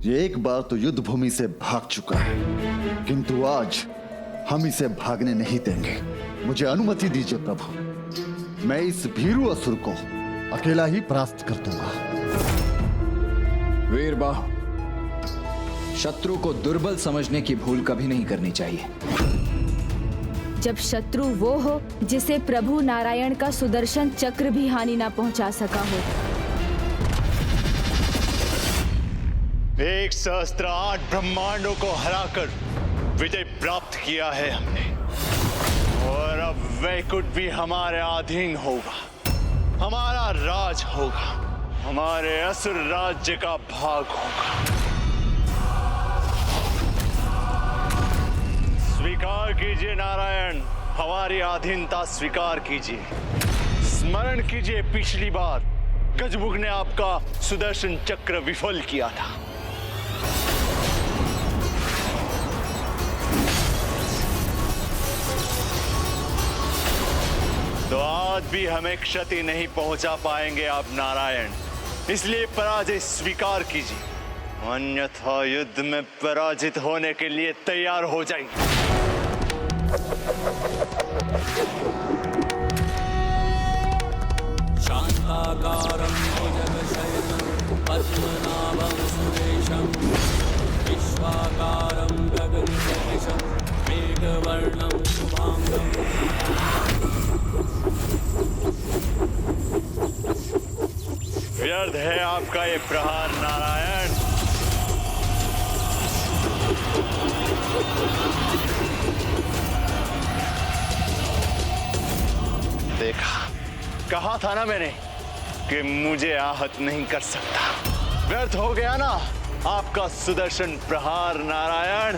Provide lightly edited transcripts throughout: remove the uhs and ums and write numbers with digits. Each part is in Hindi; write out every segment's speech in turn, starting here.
ये एक बार तो युद्ध भूमि से भाग चुका है, किंतु आज हम इसे भागने नहीं देंगे। मुझे अनुमति दीजिए प्रभु, मैं इस भीरू असुर को अकेला ही परास्त कर दूंगा। वीरबाहु, शत्रु को दुर्बल समझने की भूल कभी नहीं करनी चाहिए। जब शत्रु वो हो जिसे प्रभु नारायण का सुदर्शन चक्र भी हानि ना पहुंचा सका हो। 108 ब्रह्मांडों को हराकर विजय प्राप्त किया है हमने, और अब वैकुंठ भी हमारे अधीन होगा, हमारा राज होगा, हमारे असुर राज्य का भाग होगा। स्वीकार कीजिए नारायण, हमारी अधीनता स्वीकार कीजिए। स्मरण कीजिए पिछली बार गजमुख ने आपका सुदर्शन चक्र विफल किया था। तो आज भी हमें क्षति नहीं पहुंचा पाएंगे आप नारायण, इसलिए पराजय स्वीकार कीजिए, अन्यथा युद्ध में पराजित होने के लिए तैयार हो जाइए। शांताकारं भुजगशयनं पद्मनाभं सुरेशं विश्वाकारं गगनसदृशं मेघवर्णं शुभांगं। व्यर्थ है आपका ये प्रहार नारायण। देखा, कहा था ना मैंने कि मुझे आहत नहीं कर सकता। व्यर्थ हो गया ना आपका सुदर्शन प्रहार नारायण।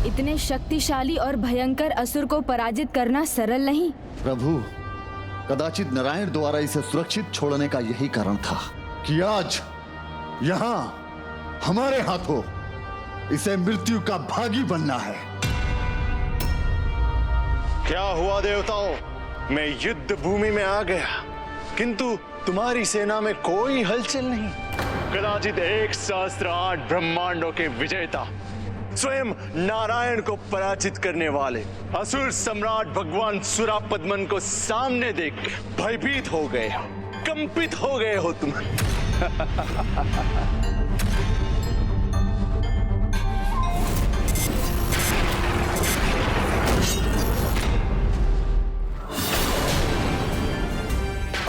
इतने शक्तिशाली और भयंकर असुर को पराजित करना सरल नहीं। प्रभु, कदाचित नारायण द्वारा इसे सुरक्षित छोड़ने का यही कारण था कि आज यहाँ हमारे हाथों इसे मृत्यु का भागी बनना है। क्या हुआ देवताओं, मैं युद्ध भूमि में आ गया, किंतु तुम्हारी सेना में कोई हलचल नहीं। कदाचित 108 ब्रह्मांडों के विजेता, स्वयं नारायण को पराजित करने वाले असुर सम्राट भगवान सुरापद्मन को सामने देख भयभीत हो गए हो, कंपित हो गए हो तुम।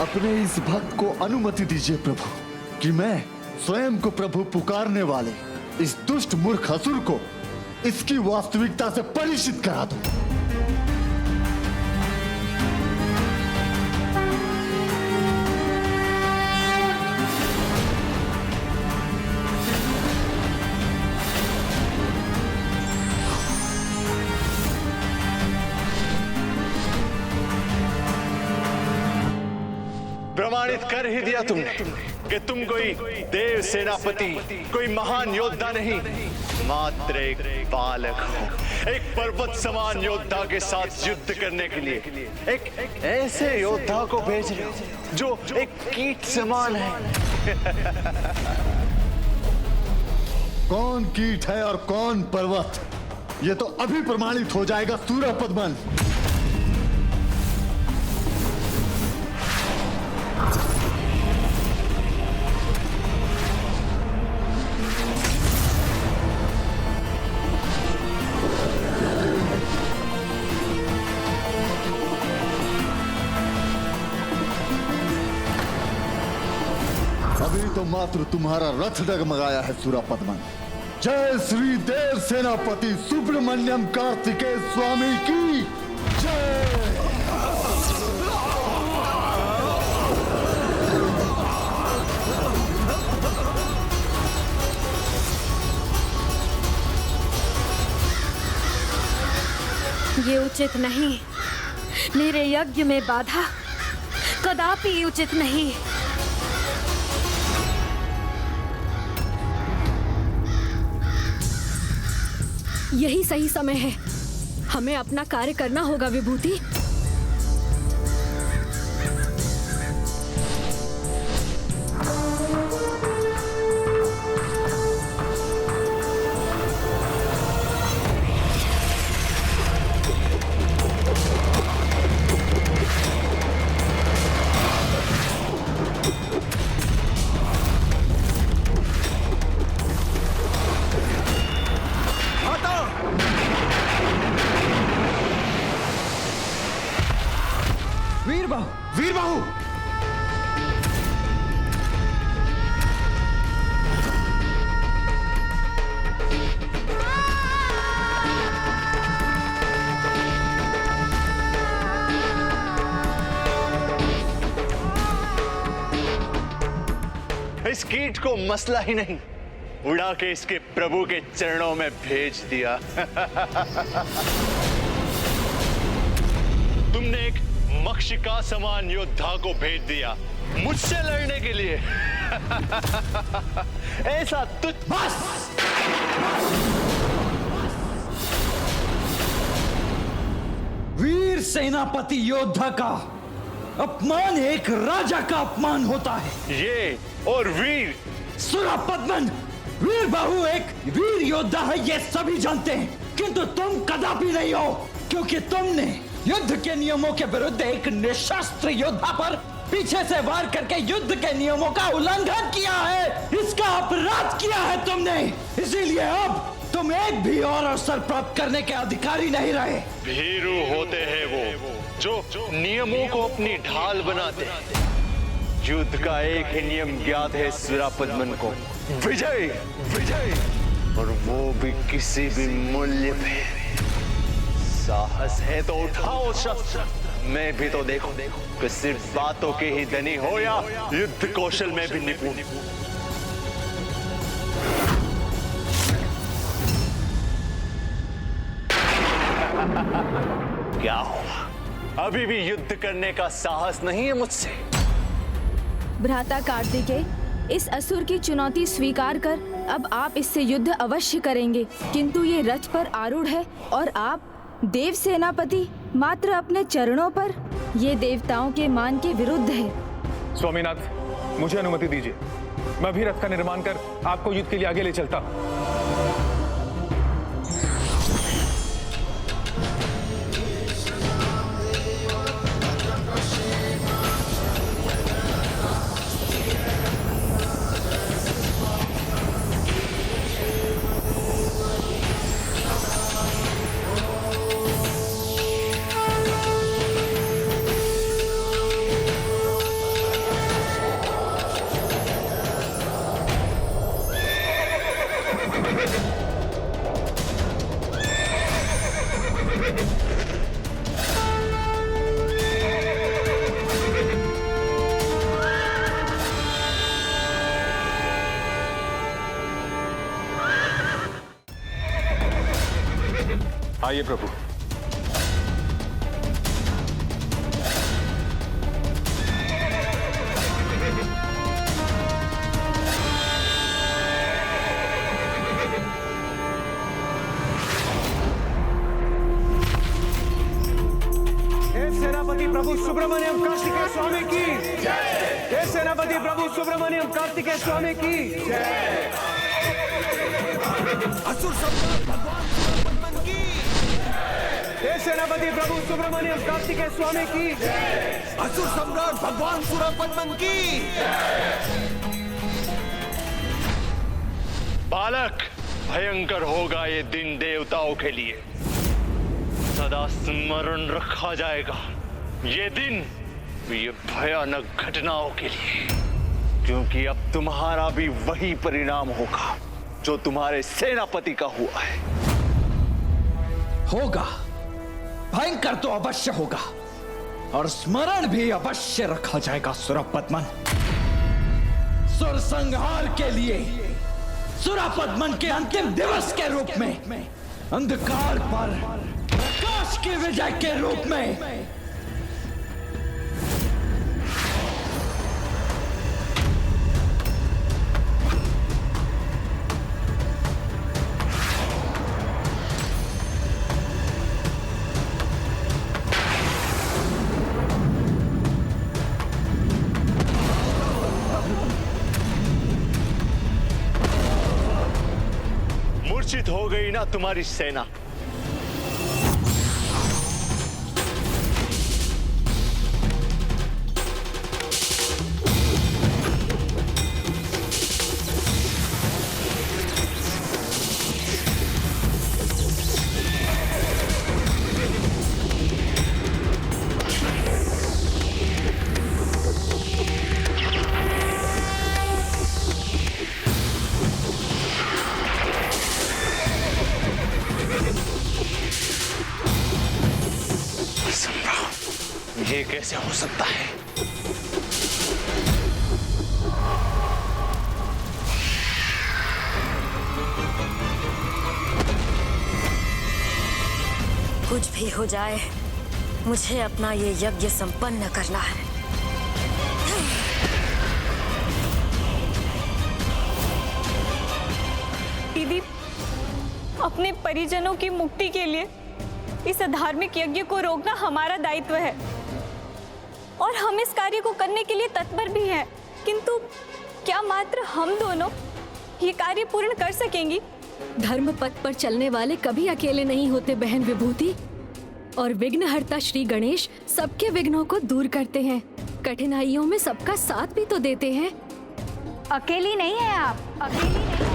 अपने इस भक्त को अनुमति दीजिए प्रभु कि मैं स्वयं को प्रभु पुकारने वाले इस दुष्ट मूर्ख असुर को इसकी वास्तविकता से परिचित करा दूं। प्रमाणित कर ही दिया तुमने कि तुम कोई देव सेनापति, कोई महान योद्धा नहीं, मात्र एक बालक हो। एक पर्वत समान योद्धा के साथ युद्ध करने के लिए एक ऐसे योद्धा को भेज रहे हो जो एक कीट समान है। कौन कीट है और कौन पर्वत, ये तो अभी प्रमाणित हो जाएगा सूरपद्मन। अभी तो मात्र तुम्हारा रथ डगमगाया है सूरपद्मन। जय श्री देव सेनापति सुब्रमण्यम कार्तिकेय स्वामी की जय। ये उचित नहीं, मेरे यज्ञ में बाधा कदापि उचित नहीं। यही सही समय है, हमें अपना कार्य करना होगा विभूति। कीट को मसला ही नहीं, उड़ा के इसके प्रभु के चरणों में भेज दिया। तुमने एक मक्षिका समान योद्धा को भेज दिया मुझसे लड़ने के लिए। ऐसा तुझ वीर सेनापति योद्धा का अपमान एक राजा का अपमान होता है। ये और वीर सुरापद्मन वीर बाहु एक वीर योद्धा है, ये सभी जानते हैं, किंतु तुम कदापि नहीं हो, क्योंकि तुमने युद्ध के नियमों के विरुद्ध एक निशस्त्र योद्धा पर पीछे से वार करके युद्ध के नियमों का उल्लंघन किया है, इसका अपराध किया है तुमने। इसीलिए अब तुम एक भी और अवसर प्राप्त करने के अधिकारी नहीं रहे। भीरू होते हैं वो जो नियमों को अपनी ढाल बनाते हैं। युद्ध का एक ही नियम ज्ञात है सुरापद्मन को, विजय विजय, और वो भी किसी भी मूल्य पे। साहस है तो उठाओ शस्त्र, मैं भी तो देखो कि सिर्फ बातों के ही धनी हो या युद्ध कौशल में भी निपुण। क्या हुआ, अभी भी युद्ध करने का साहस नहीं है मुझसे? भ्राता कार्तिकेय, इस असुर की चुनौती स्वीकार कर अब आप इससे युद्ध अवश्य करेंगे, किंतु ये रथ पर आरूढ़ है और आप देव सेनापति मात्र अपने चरणों पर, ये देवताओं के मान के विरुद्ध है। स्वामीनाथ, मुझे अनुमति दीजिए, मैं भी रथ का निर्माण कर आपको युद्ध के लिए आगे ले चलता। आइए प्रभु। सेनापति प्रभु सुब्रमण्यम कार्तिकेय स्वामी की जय। सेनापति प्रभु सुब्रमण्यम कार्तिकेय स्वामी की जय। असुर सम्राट भगवान सुब्रमण्यम की जय। सेनापति प्रभु सुब्रमण्यम कार्तिकेय स्वामी की जय। असुर सम्राट भगवान सुब्रमण्यम की जय। बालक, भयंकर होगा ये दिन देवताओं के लिए, सदा स्मरण रखा जाएगा ये दिन, ये भयानक घटनाओं के लिए, क्योंकि अब तुम्हारा भी वही परिणाम होगा जो तुम्हारे सेनापति का हुआ है। होगा, भयंकर तो अवश्य होगा, और स्मरण भी अवश्य रखा जाएगा सुरापद्मन। सुर संहार के लिए सुरापद्मन के अंतिम दिवस के रूप में, अंधकार पर प्रकाश की विजय के रूप में। मूर्छित हो गई ना तुम्हारी सेना? ये कैसे हो सकता है? कुछ भी हो जाए, मुझे अपना ये यज्ञ संपन्न करना है। दीदी, अपने परिजनों की मुक्ति के लिए इस अधार्मिक यज्ञ को रोकना हमारा दायित्व है और हम इस कार्य को करने के लिए तत्पर भी हैं। किंतु क्या मात्र हम दोनों ये कार्य पूर्ण कर सकेंगी? धर्म पथ पर चलने वाले कभी अकेले नहीं होते बहन विभूति, और विघ्नहर्ता श्री गणेश सबके विघ्नों को दूर करते हैं। कठिनाइयों में सबका साथ भी तो देते हैं। अकेली नहीं है आप, अकेली नहीं है।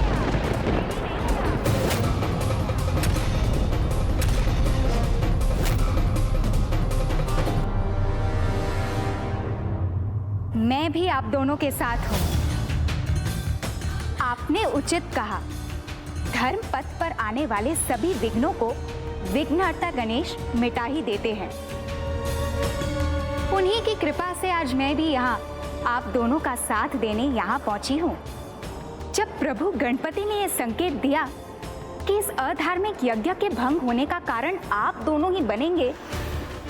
मैं भी आप दोनों के साथ हूँ। आपने उचित कहा, धर्म पथ पर आने वाले सभी विघ्नों को विघ्नहर्ता गणेश मिटा ही देते हैं। उन्हीं की कृपा से आज मैं भी यहाँ आप दोनों का साथ देने यहाँ पहुंची हूँ। जब प्रभु गणपति ने यह संकेत दिया कि इस अधार्मिक यज्ञ के भंग होने का कारण आप दोनों ही बनेंगे,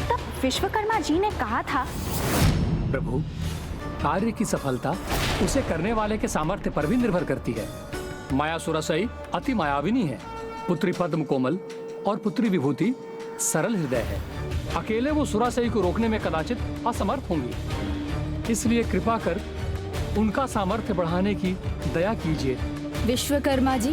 तब विश्वकर्मा जी ने कहा था, प्रभु, कार्य की सफलता उसे करने वाले के सामर्थ्य पर भी निर्भर करती है। मायासुरसई अति मायाविनी है, पुत्री पद्म कोमल और पुत्री विभूति सरल हृदय है। अकेले वो सुरासई को रोकने में कदाचित असमर्थ होंगी, इसलिए कृपा कर उनका सामर्थ्य बढ़ाने की दया कीजिए। विश्वकर्मा जी,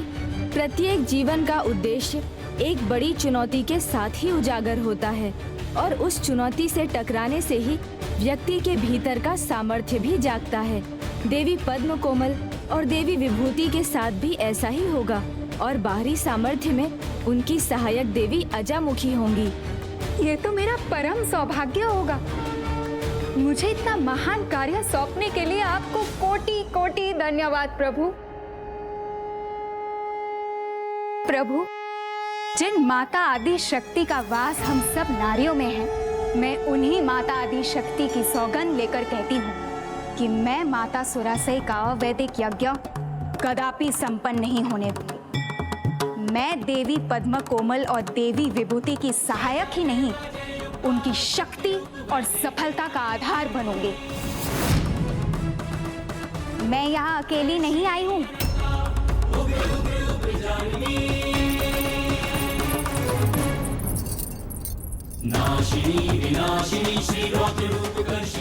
प्रत्येक जीवन का उद्देश्य एक बड़ी चुनौती के साथ ही उजागर होता है और उस चुनौती से टकराने से ही व्यक्ति के भीतर का सामर्थ्य भी जागता है। देवी पद्म कोमल और देवी विभूति के साथ भी ऐसा ही होगा और बाहरी सामर्थ्य में उनकी सहायक देवी अजामुखी होंगी। ये तो मेरा परम सौभाग्य होगा। मुझे इतना महान कार्य सौंपने के लिए आपको कोटि कोटि धन्यवाद प्रभु। प्रभु, जिन माता आदि शक्ति का वास हम सब नारियों में है, मैं उन्हीं माता आदि शक्ति की सौगंध लेकर कहती हूँ कि मैं माता सुरासई का अवैदिक यज्ञ कदापि संपन्न नहीं होने दूंगी। मैं देवी पद्म कोमल और देवी विभूति की सहायक ही नहीं, उनकी शक्ति और सफलता का आधार बनूंगी। मैं यहाँ अकेली नहीं आई हूँ।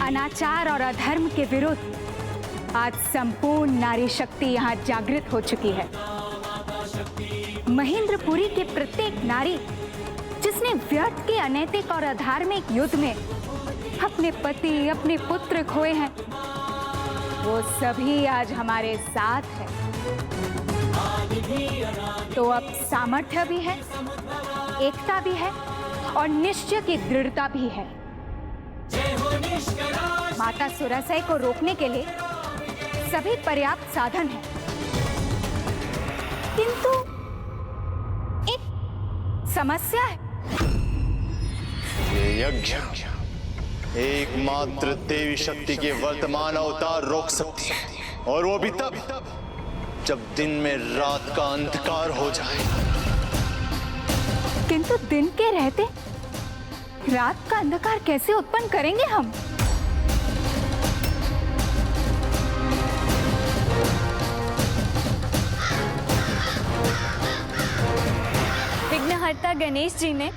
अनाचार और अधर्म के विरुद्ध आज संपूर्ण नारी शक्ति यहाँ जागृत हो चुकी है। महेंद्रपुरी के प्रत्येक नारी जिसने व्यर्थ के अनैतिक और अधार्मिक युद्ध में अपने पति, अपने पुत्र खोए हैं, वो सभी आज हमारे साथ है। तो अब सामर्थ्य भी है, एकता भी है और निश्चय की दृढ़ता भी है। माता सुरासई को रोकने के लिए सभी पर्याप्त साधन हैं, किंतु एक समस्या है। ये यज्ञ एकमात्र देवी शक्ति के वर्तमान अवतार रोक सकती है, और वो भी तब जब दिन में रात का अंधकार हो जाए। किंतु दिन के रहते रात का अंधकार कैसे उत्पन्न करेंगे हम? विघ्नहर्ता गणेश जी ने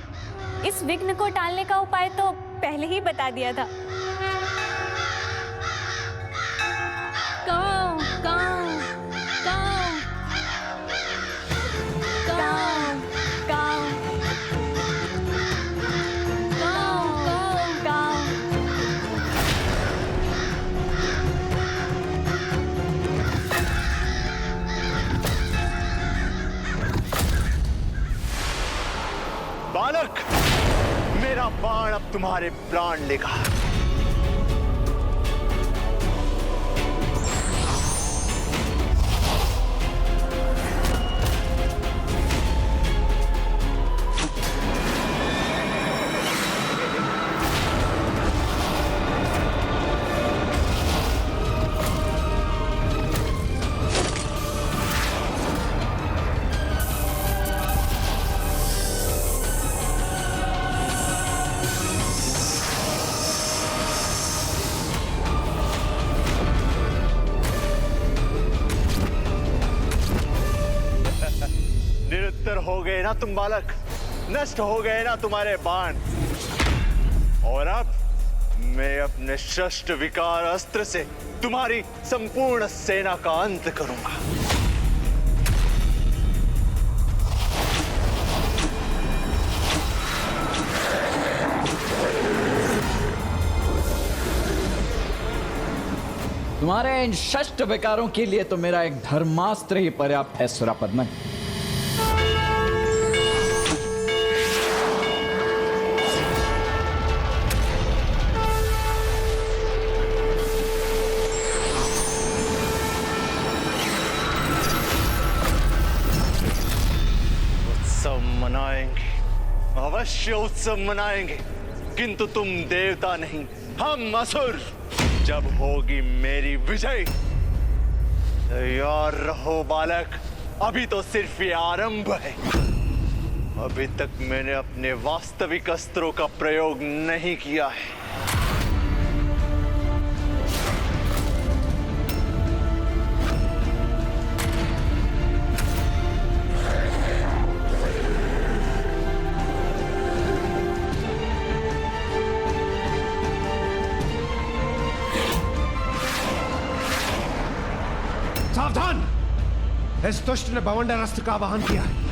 इस विघ्न को टालने का उपाय तो पहले ही बता दिया था। काऊ, काऊ, काऊ, काऊ, काऊ, काऊ, काऊ। बालक, मेरा बाण अब तुम्हारे प्राण लेगा। तितर हो गए ना तुम बालक, नष्ट हो गए ना तुम्हारे बाण। और अब मैं अपने षष्ठ विकार अस्त्र से तुम्हारी संपूर्ण सेना का अंत करूंगा। तुम्हारे इन षष्ठ विकारों के लिए तो मेरा एक धर्मास्त्र ही पर्याप्त है सुरापद्मन। उत्सव मनाएंगे, अवश्य उत्सव मनाएंगे, किंतु तुम देवता नहीं, हम असुर। जब होगी मेरी विजय, तैयार रहो बालक, अभी तो सिर्फ ये आरंभ है। अभी तक मैंने अपने वास्तविक अस्त्रों का प्रयोग नहीं किया है। सावधान! इस दुष्ट ने बवंडर अस्त्र का आवाहन किया है।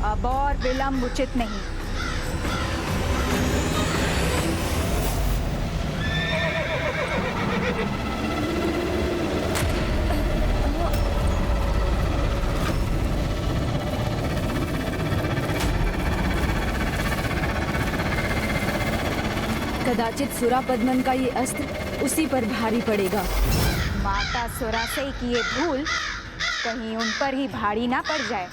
अब और विलंब उचित नहीं। कदाचित सुरापद्मन का ये अस्त्र उसी पर भारी पड़ेगा। माता सुरासई की ये भूल कहीं उन पर ही भारी ना पड़ जाए।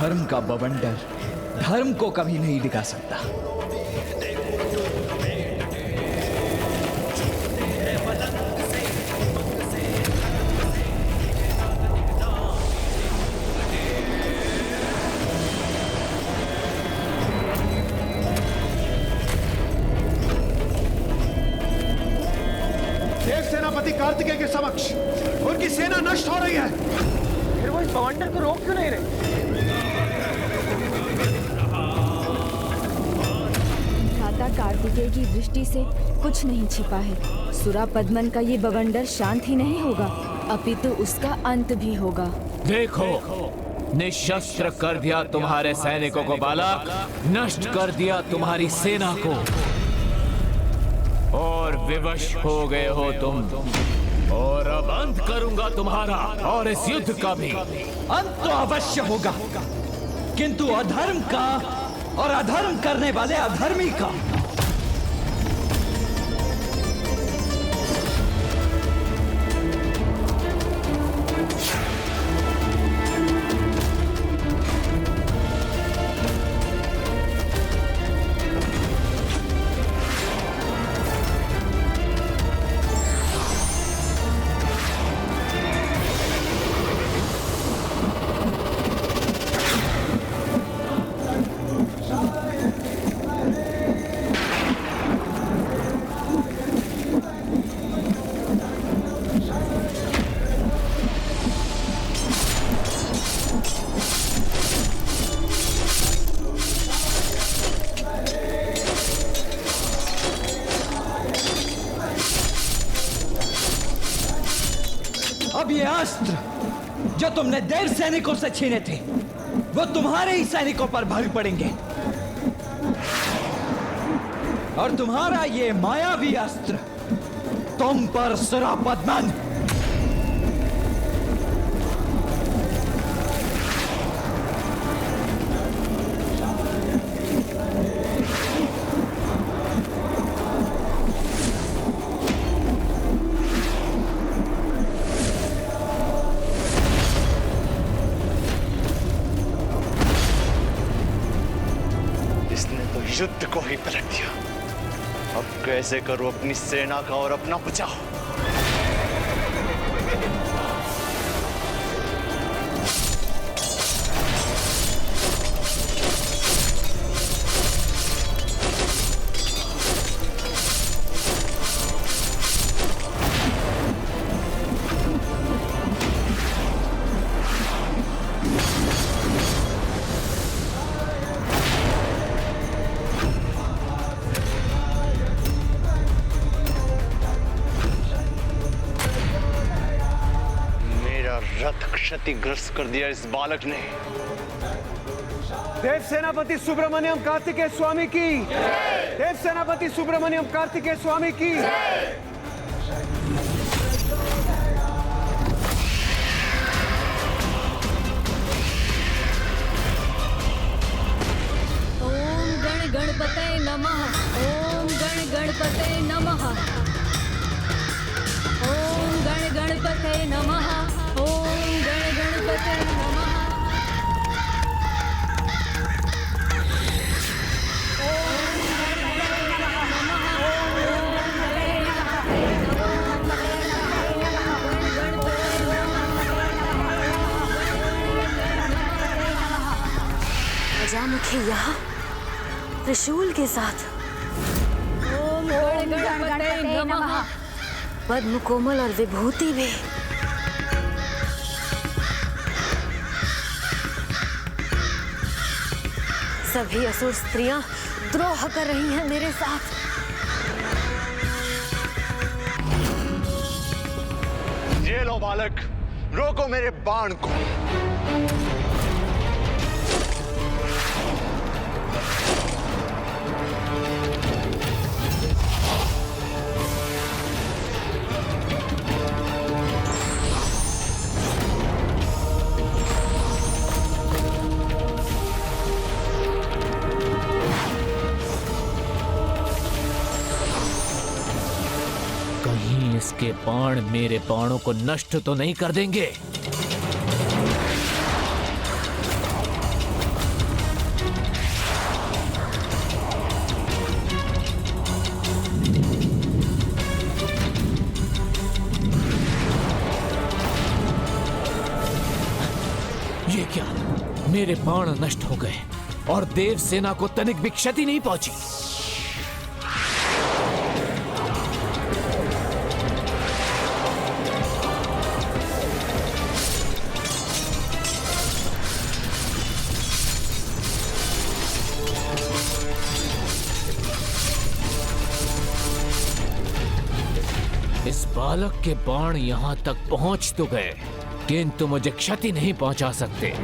धर्म का बवंडर धर्म को कभी नहीं दिखा सकता। देव सेनापति कार्तिकेय के समक्ष उनकी सेना नष्ट हो रही है। फिर वो इस बवंडर को रोक क्यों नहीं रहे? कार्तिकेय की दृष्टि से कुछ नहीं छिपा है। सुरापद्मन का ये बवंडर शांत ही नहीं होगा, अपितु उसका अंत भी होगा। देखो, निशस्त्र कर दिया तुम्हारे सैनिकों को बालक, नष्ट कर दिया तुम्हारी सेना को, और विवश हो गए हो तुम। और अब अंत करूंगा तुम्हारा और इस युद्ध का भी। अंत तो अवश्य होगा, किंतु अधर्म का और अधर्म करने वाले अधर्मी का। अब ये अस्त्र जो तुमने देव सैनिकों से छीने थे वो तुम्हारे ही सैनिकों पर भारी पड़ेंगे और तुम्हारा ये मायावी अस्त्र तुम पर सुरापद्मन। युद्ध को ही पलट दिया। अब कैसे करूं अपनी सेना का और अपना बचाव। रथ क्षतिग्रस्त कर दिया इस बालक ने। देव सेनापति सुब्रमण्यम कार्तिकेय स्वामी की। देव सेनापति सुब्रमण्यम कार्तिकेय स्वामी की। ओम गण गणपते नमः। ओम गण गणपते नमः। ओम गण गणपते नमः। ओम गण गणपते नमः। गजामुखी यहाँ त्रिशूल के साथ। ओम गण गणपते नमः। पद्म कोमल और विभूति भी। सभी असुर स्त्रियां द्रोह कर रही हैं मेरे साथ। ये लो बालक, रोको मेरे बाण को। कहीं इसके बाण मेरे बाणों को नष्ट तो नहीं कर देंगे। ये क्या, मेरे बाण नष्ट हो गए और देव सेना को तनिक भी क्षति नहीं पहुंची। इस बालक के बाण यहां तक पहुंच तो गए किंतु मुझे क्षति नहीं पहुंचा सकते।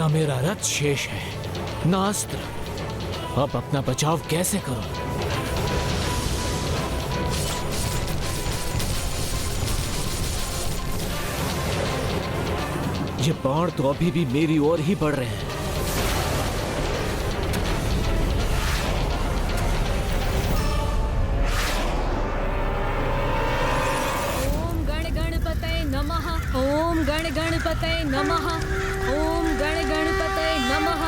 ना मेरा रथ शेष है, ना अस्त्र। अब अपना बचाव कैसे करूं? ये बाण तो अभी भी मेरी ओर ही बढ़ रहे हैं। ओम गण गणपतये नमः। ओम गण गणपतये नमः। ओम गण गणपतये नमः।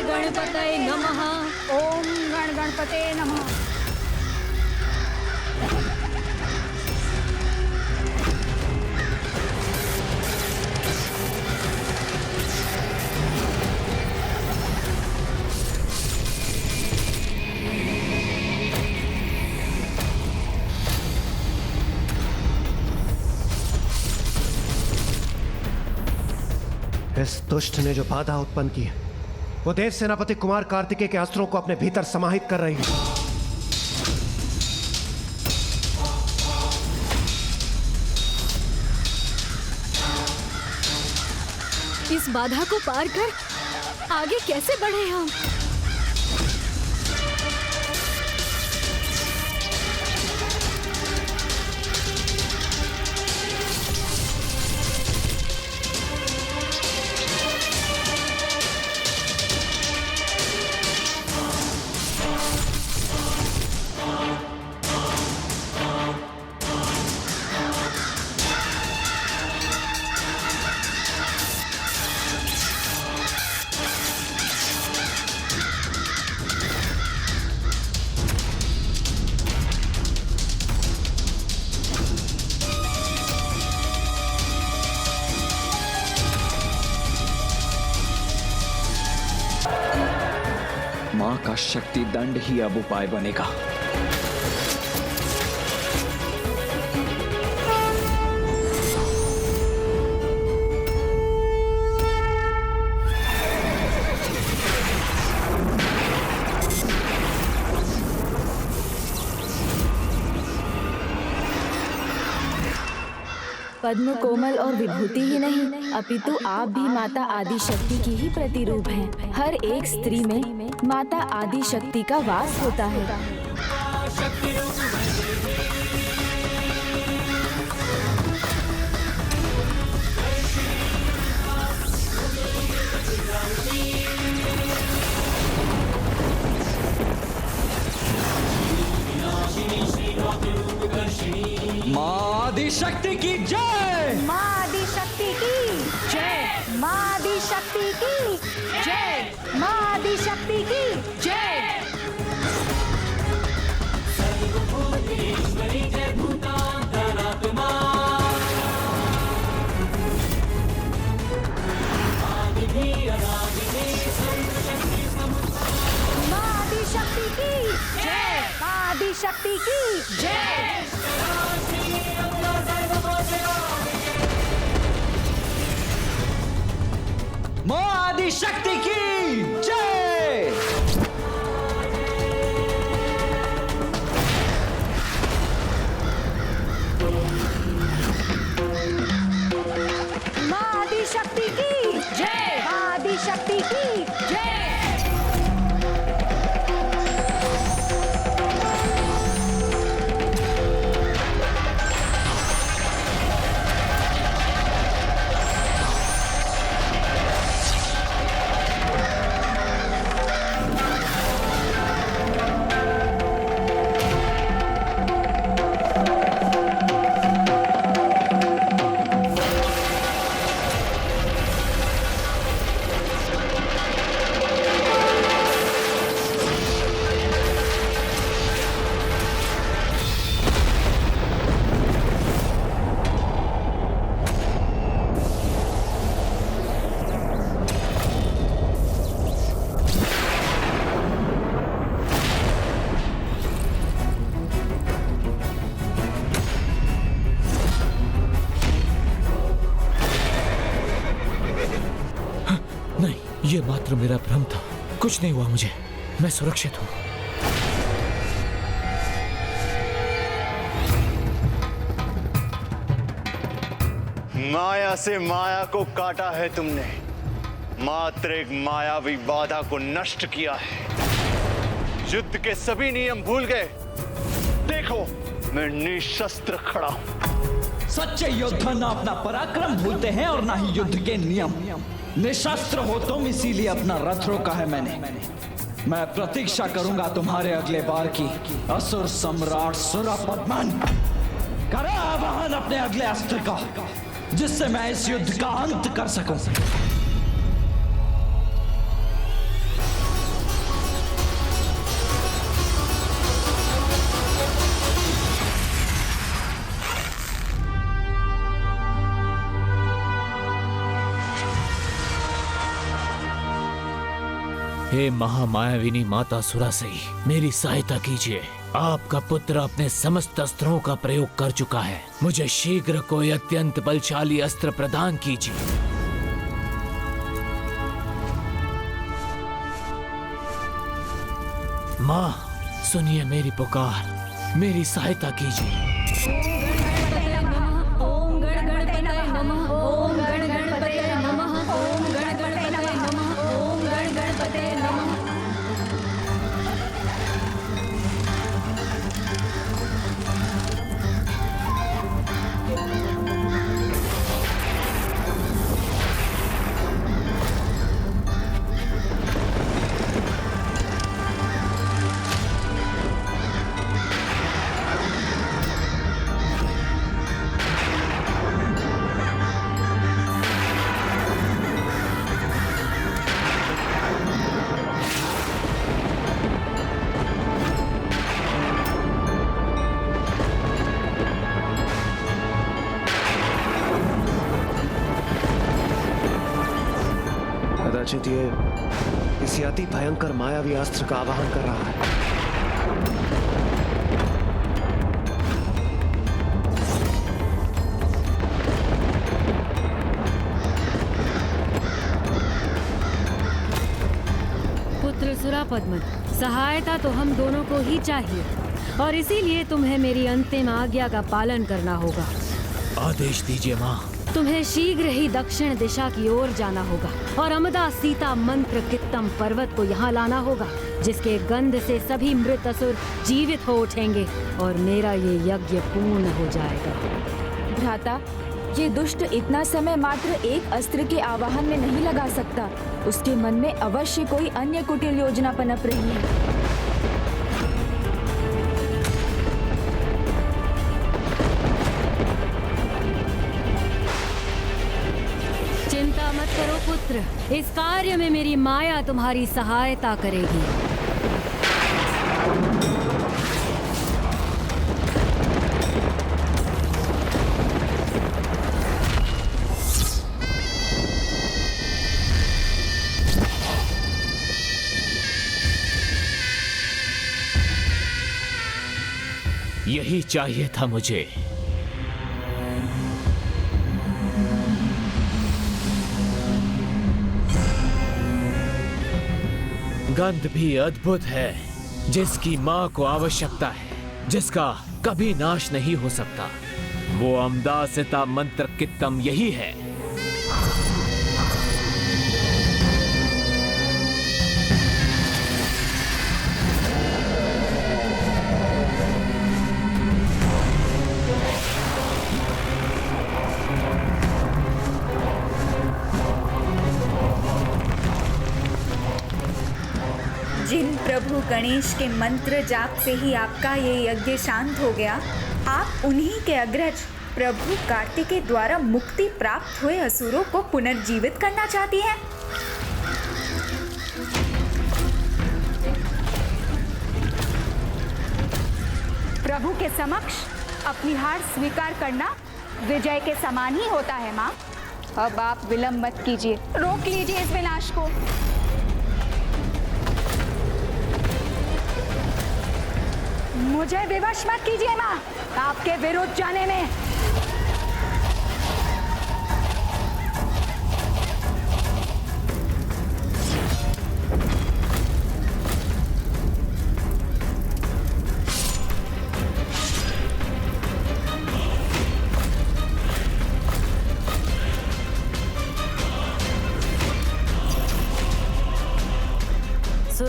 गणपतये नमः। ओम गण गणपते नमः। इस दुष्ट ने जो बाधा उत्पन्न की है, वो देव सेनापति कुमार कार्तिकेय के अस्त्रों को अपने भीतर समाहित कर रही है। इस बाधा को पार कर आगे कैसे बढ़े हम? मां का शक्ति दंड ही अब उपाय बनेगा। पद्म कोमल और विभूति ही नहीं, अपितु आप भी माता आदि शक्ति की ही प्रतिरूप हैं। हर एक स्त्री में माता आदि शक्ति का वास होता है। मां आदि शक्ति की जय। माँ आदि शक्ति की जय। माँ आदि शक्ति की जय। माँ आदि शक्ति की जय। माँ आदि शक्ति की जय। माँ आदि शक्ति की जय। मां आदि शक्ति की जय। माँ आदि शक्ति की जय। माँ आदि शक्ति की जय। ये मात्र मेरा भ्रम था, कुछ नहीं हुआ मुझे, मैं सुरक्षित हूँ। माया से माया को काटा है तुमने, मात्र एक मायावी बाधा को नष्ट किया है। युद्ध के सभी नियम भूल गए। देखो, मैं निशस्त्र खड़ा हूं। सच्चे योद्धा ना अपना पराक्रम भूलते हैं और ना ही युद्ध के नियम। निशस्त्र हो तुम, इसीलिए अपना रथ रोका है मैंने। मैं प्रतीक्षा करूंगा तुम्हारे अगले बार की। असुर सम्राट सुरपद्मन, करो आवाहन अपने अगले अस्त्र का, जिससे मैं इस युद्ध का अंत कर सकूं। हे महामायाविनी माता सुरासई, मेरी सहायता कीजिए। आपका पुत्र अपने समस्त अस्त्रों का प्रयोग कर चुका है। मुझे शीघ्र कोई अत्यंत बलशाली अस्त्र प्रदान कीजिए। माँ, सुनिए मेरी पुकार, मेरी सहायता कीजिए। ओम गणपतये नमः, ओम गणपतये नमः, ओम गणपतये नमः, ओम गणपतये नमः। कदाचित ये किसी अति भयंकर मायावी अस्त्र का आवाहन कर रहा है। पुत्र सुरापद्मन, सहायता तो हम दोनों को ही चाहिए और इसीलिए तुम्हें मेरी अंतिम आज्ञा का पालन करना होगा। आदेश दीजिए माँ। तुम्हें शीघ्र ही दक्षिण दिशा की ओर जाना होगा और अमदा सीता मंत्र कित्तम पर्वत को यहाँ लाना होगा, जिसके गंध से सभी मृत असुर जीवित हो उठेंगे और मेरा ये यज्ञ पूर्ण हो जाएगा। भ्राता, ये दुष्ट इतना समय मात्र एक अस्त्र के आवाहन में नहीं लगा सकता। उसके मन में अवश्य कोई अन्य कुटिल योजना पनप रही है। चिंता मत करो पुत्र, इस कार्य में मेरी माया तुम्हारी सहायता करेगी। यही चाहिए था मुझे। गंध भी अद्भुत है, जिसकी माँ को आवश्यकता है, जिसका कभी नाश नहीं हो सकता। वो अमदा सीता मंत्र कित्तम यही है। जिन प्रभु गणेश के मंत्र जाप से ही आपका ये यज्ञ शांत हो गया, आप उन्हीं के अग्रज प्रभु कार्तिकेय द्वारा मुक्ति प्राप्त हुए असुरों को पुनर्जीवित करना चाहती हैं। प्रभु के समक्ष अपनी हार स्वीकार करना विजय के समान ही होता है माँ। अब आप विलंब मत कीजिए, रोक लीजिए इस विनाश को। मुझे विवश मत कीजिए माँ, आपके विरुद्ध जाने में।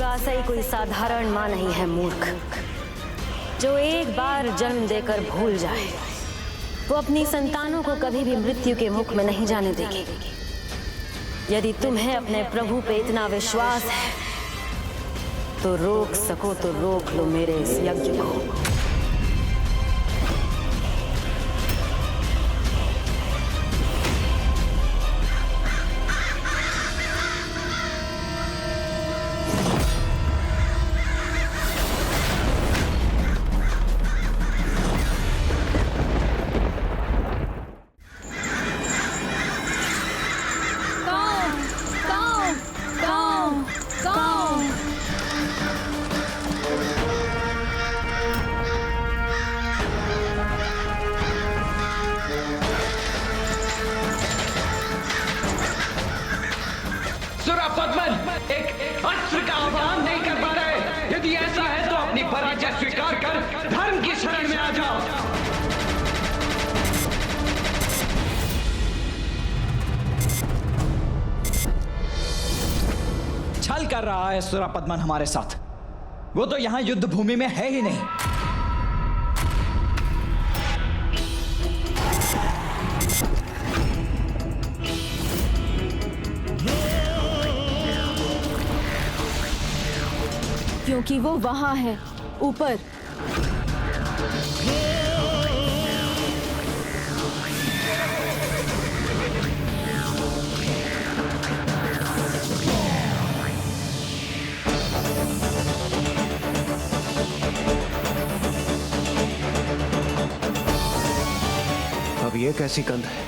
सुरासई कोई साधारण मां नहीं है मूर्ख, जो एक बार जन्म देकर भूल जाए वो अपनी संतानों को कभी भी मृत्यु के मुख में नहीं जाने देगी। यदि तुम्हें अपने प्रभु पे इतना विश्वास है तो रोक सको तो रोक लो मेरे इस यज्ञ को। सुरापद्मन एक अस्त्र का आह्वान नहीं कर पा रहे। यदि ऐसा है तो अपनी पराजय स्वीकार कर धर्म की शरण में आ जाओ। छल कर रहा है सुरापद्मन हमारे साथ। वो तो यहां युद्ध भूमि में है ही नहीं। क्योंकि वो वहां है, ऊपर। अब ये कैसी कंध है?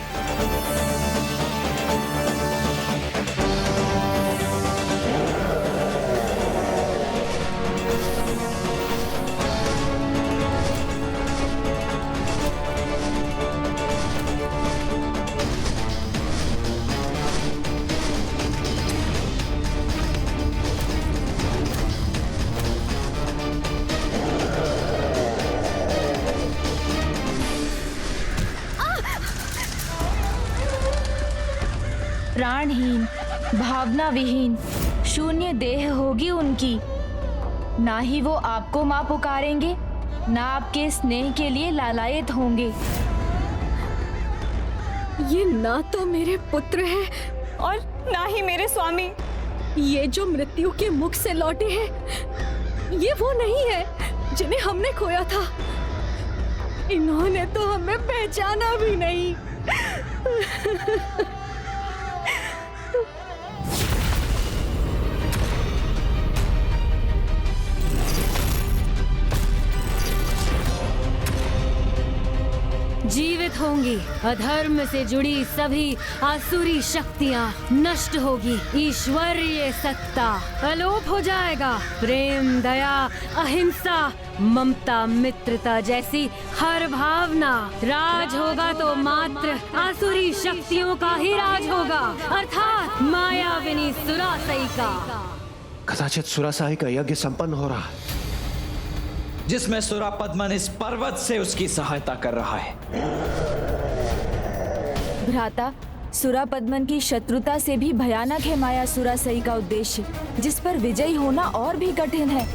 प्राणहीन, भावना विहीन, शून्य देह होगी उनकी। ना ही वो आपको माँ पुकारेंगे, ना आपके स्नेह के लिए लालायित होंगे। ये ना तो मेरे पुत्र है और ना ही मेरे स्वामी। ये जो मृत्यु के मुख से लौटे हैं, ये वो नहीं है जिन्हें हमने खोया था। इन्होंने तो हमें पहचाना भी नहीं। जीवित होंगी, अधर्म से जुड़ी सभी आसुरी शक्तियाँ नष्ट होगी, ईश्वरीय सत्ता अलोप हो जाएगा। प्रेम, दया, अहिंसा, ममता, मित्रता जैसी हर भावना राज होगा तो मात्र आसुरी शक्तियों का ही राज होगा, अर्थात मायाविनी सुरासई का। कदाचित सुरासई का यज्ञ संपन्न हो रहा, जिसमें सुरापद्मन इस पर्वत से उसकी सहायता कर रहा है। भ्राता, सुरापद्मन की शत्रुता से भी भयानक है माया सुरासई का उद्देश्य, जिस पर विजयी होना और भी कठिन है।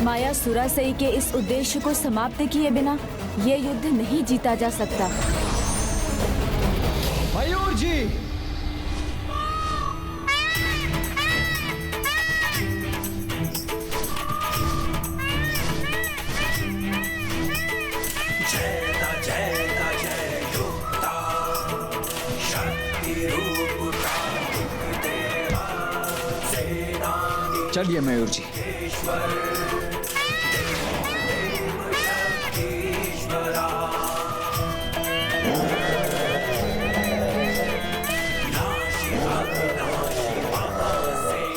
माया सुरासई के इस उद्देश्य को समाप्त किए बिना ये युद्ध नहीं जीता जा सकता। मयूर जी, चलिए मयूर जी।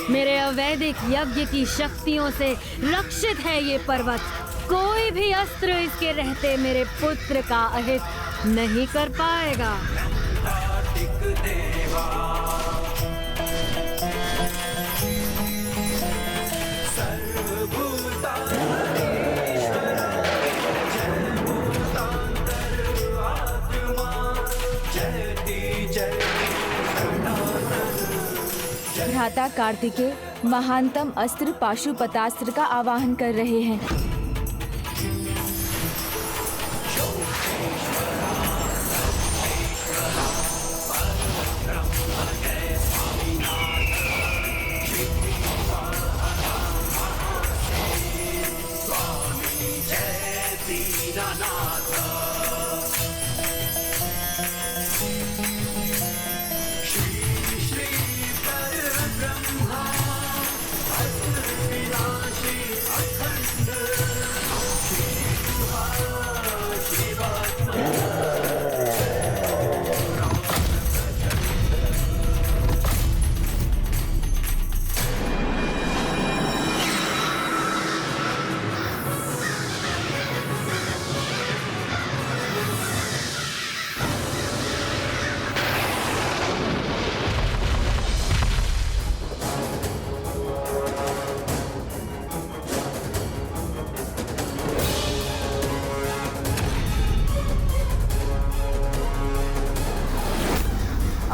मेरे अवैधिक यज्ञ की शक्तियों से रक्षित है ये पर्वत। कोई भी अस्त्र इसके रहते मेरे पुत्र का अहित नहीं कर पाएगा। भ्राता कार्तिकेय महानतम अस्त्र पाशुपतास्त्र का आवाहन कर रहे हैं।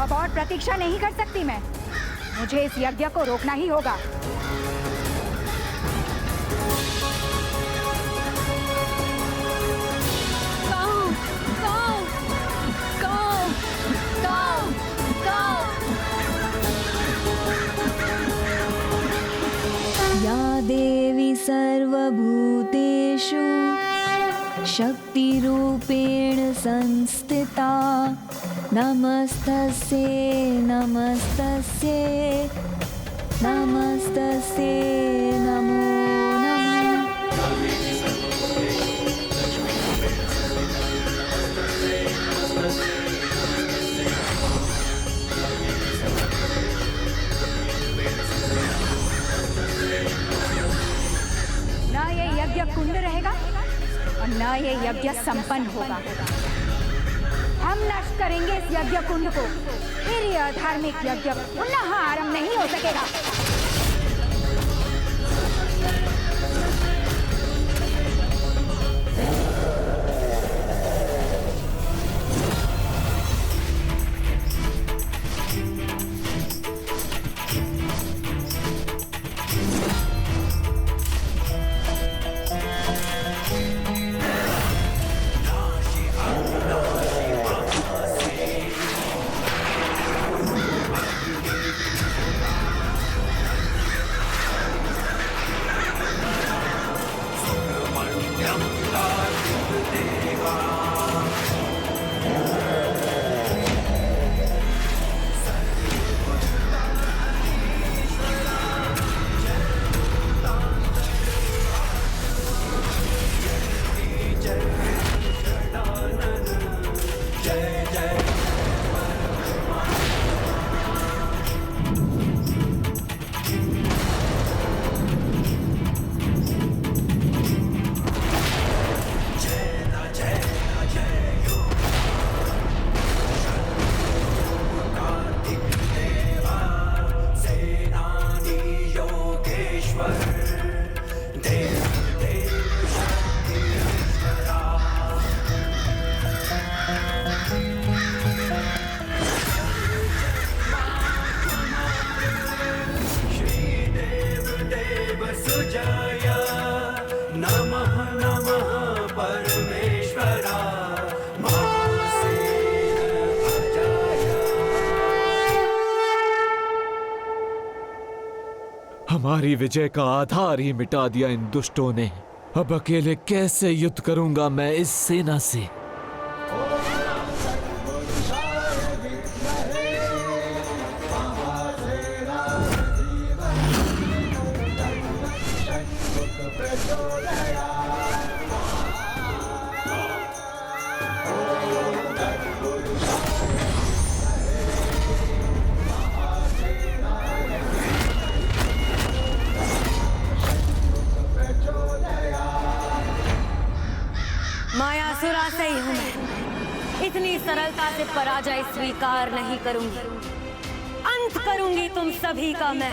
अब और प्रतीक्षा नहीं कर सकती मैं। मुझे इस यज्ञ को रोकना ही होगा। या देवी सर्वभूतेषु शक्तिरूपेण संस्थिता नमस्तस्यै नमस्तस्यै नमस्तस्यै नमो नमः। न ये यज्ञ कुंड रहेगा और न ये यज्ञ संपन्न होगा। हम नष्ट करेंगे इस यज्ञ कुंड को, फिर ये अधार्मिक यज्ञ पुनः आरंभ नहीं हो सकेगा। हमारी विजय का आधार ही मिटा दिया इन दुष्टों ने। अब अकेले कैसे युद्ध करूंगा मैं इस सेना से। मायासुरा से ही हूं मैं। इतनी सरलता से पराजय स्वीकार नहीं करूंगी। अंत करूंगी तुम सभी का मैं।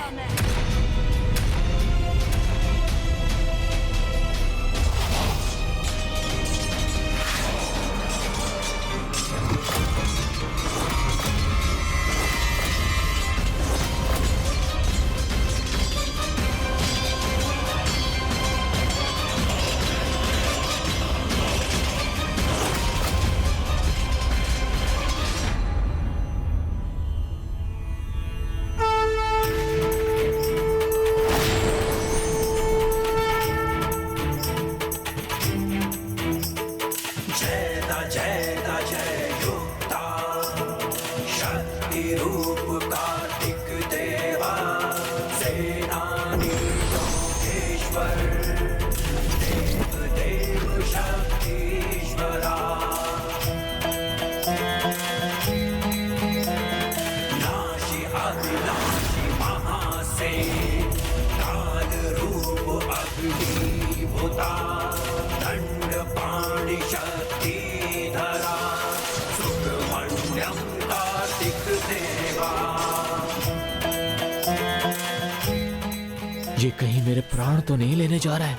कहीं मेरे प्राण तो नहीं लेने जा रहा है?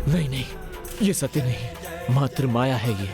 नहीं नहीं, ये सत्य नहीं, मात्र माया है ये।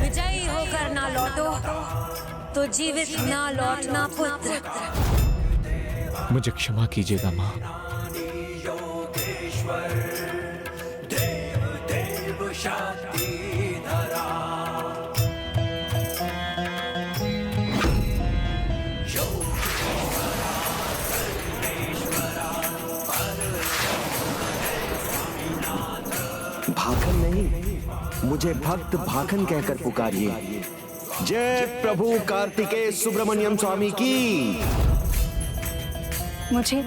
विजयी होकर ना लौटो तो जीवित ना लौटना पुत्र। मुझे क्षमा कीजिएगा माँ। भाखन नहीं, मुझे भक्त भाखन कहकर पुकारिए। जय प्रभु कार्तिकेय सुब्रमण्यम स्वामी की। मुझे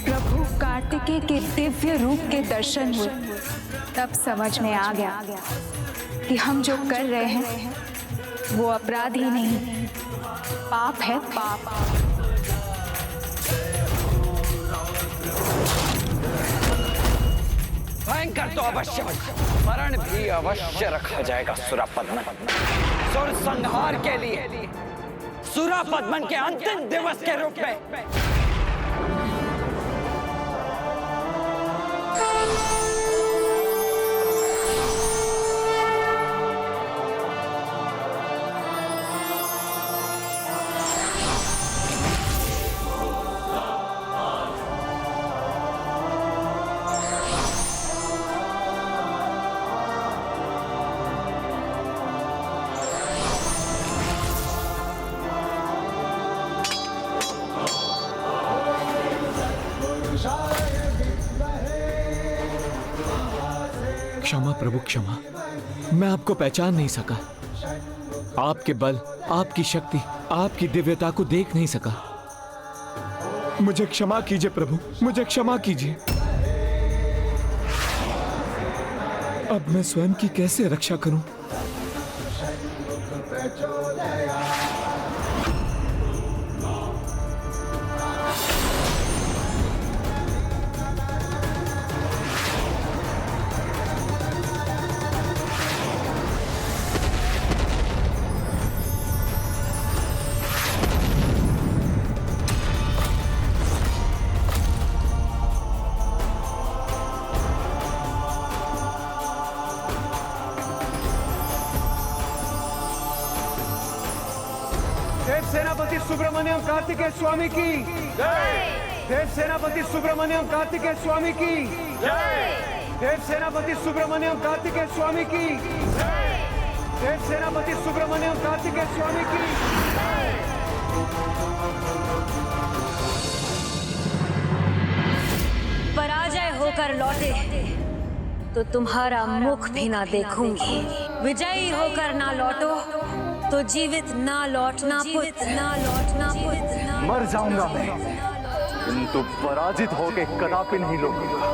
प्रभु कार्तिकेय के दिव्य रूप के दर्शन हुए, तब समझ में आ गया कि हम जो कर रहे हैं वो अपराध ही नहीं, पाप है, पाप। भयंकर तो अवश्य, मरण भी अवश्य रखा जाएगा सुरापद्मन। सुर संहार के लिए सुरापद्मन के अंतिम दिवस के रूप में। क्षमा प्रभु क्षमा, मैं आपको पहचान नहीं सका। आपके बल, आपकी शक्ति, आपकी दिव्यता को देख नहीं सका। मुझे क्षमा कीजिए प्रभु, मुझे क्षमा कीजिए। अब मैं स्वयं की कैसे रक्षा करूं? देव सेनापति सुब्रमण्यम कार्तिकेय स्वामी की जय। देव सेनापति सुब्रमण्यम कार्तिकेय स्वामी की जय। देव सेनापति सुब्रमण्यम कार्तिकेय स्वामी की जय। देव सेनापति सुब्रमण्यम कार्तिकेय स्वामी की जय। पराजय होकर लौटे तो तुम्हारा मुख भी ना देखूंगी। विजयी होकर ना लौटो तो जीवित ना लौटना पुत्र, ना लौटना पुत्र। मर जाऊंगा मैं, किंतु पराजित होके कदापि नहीं लौटूंगा।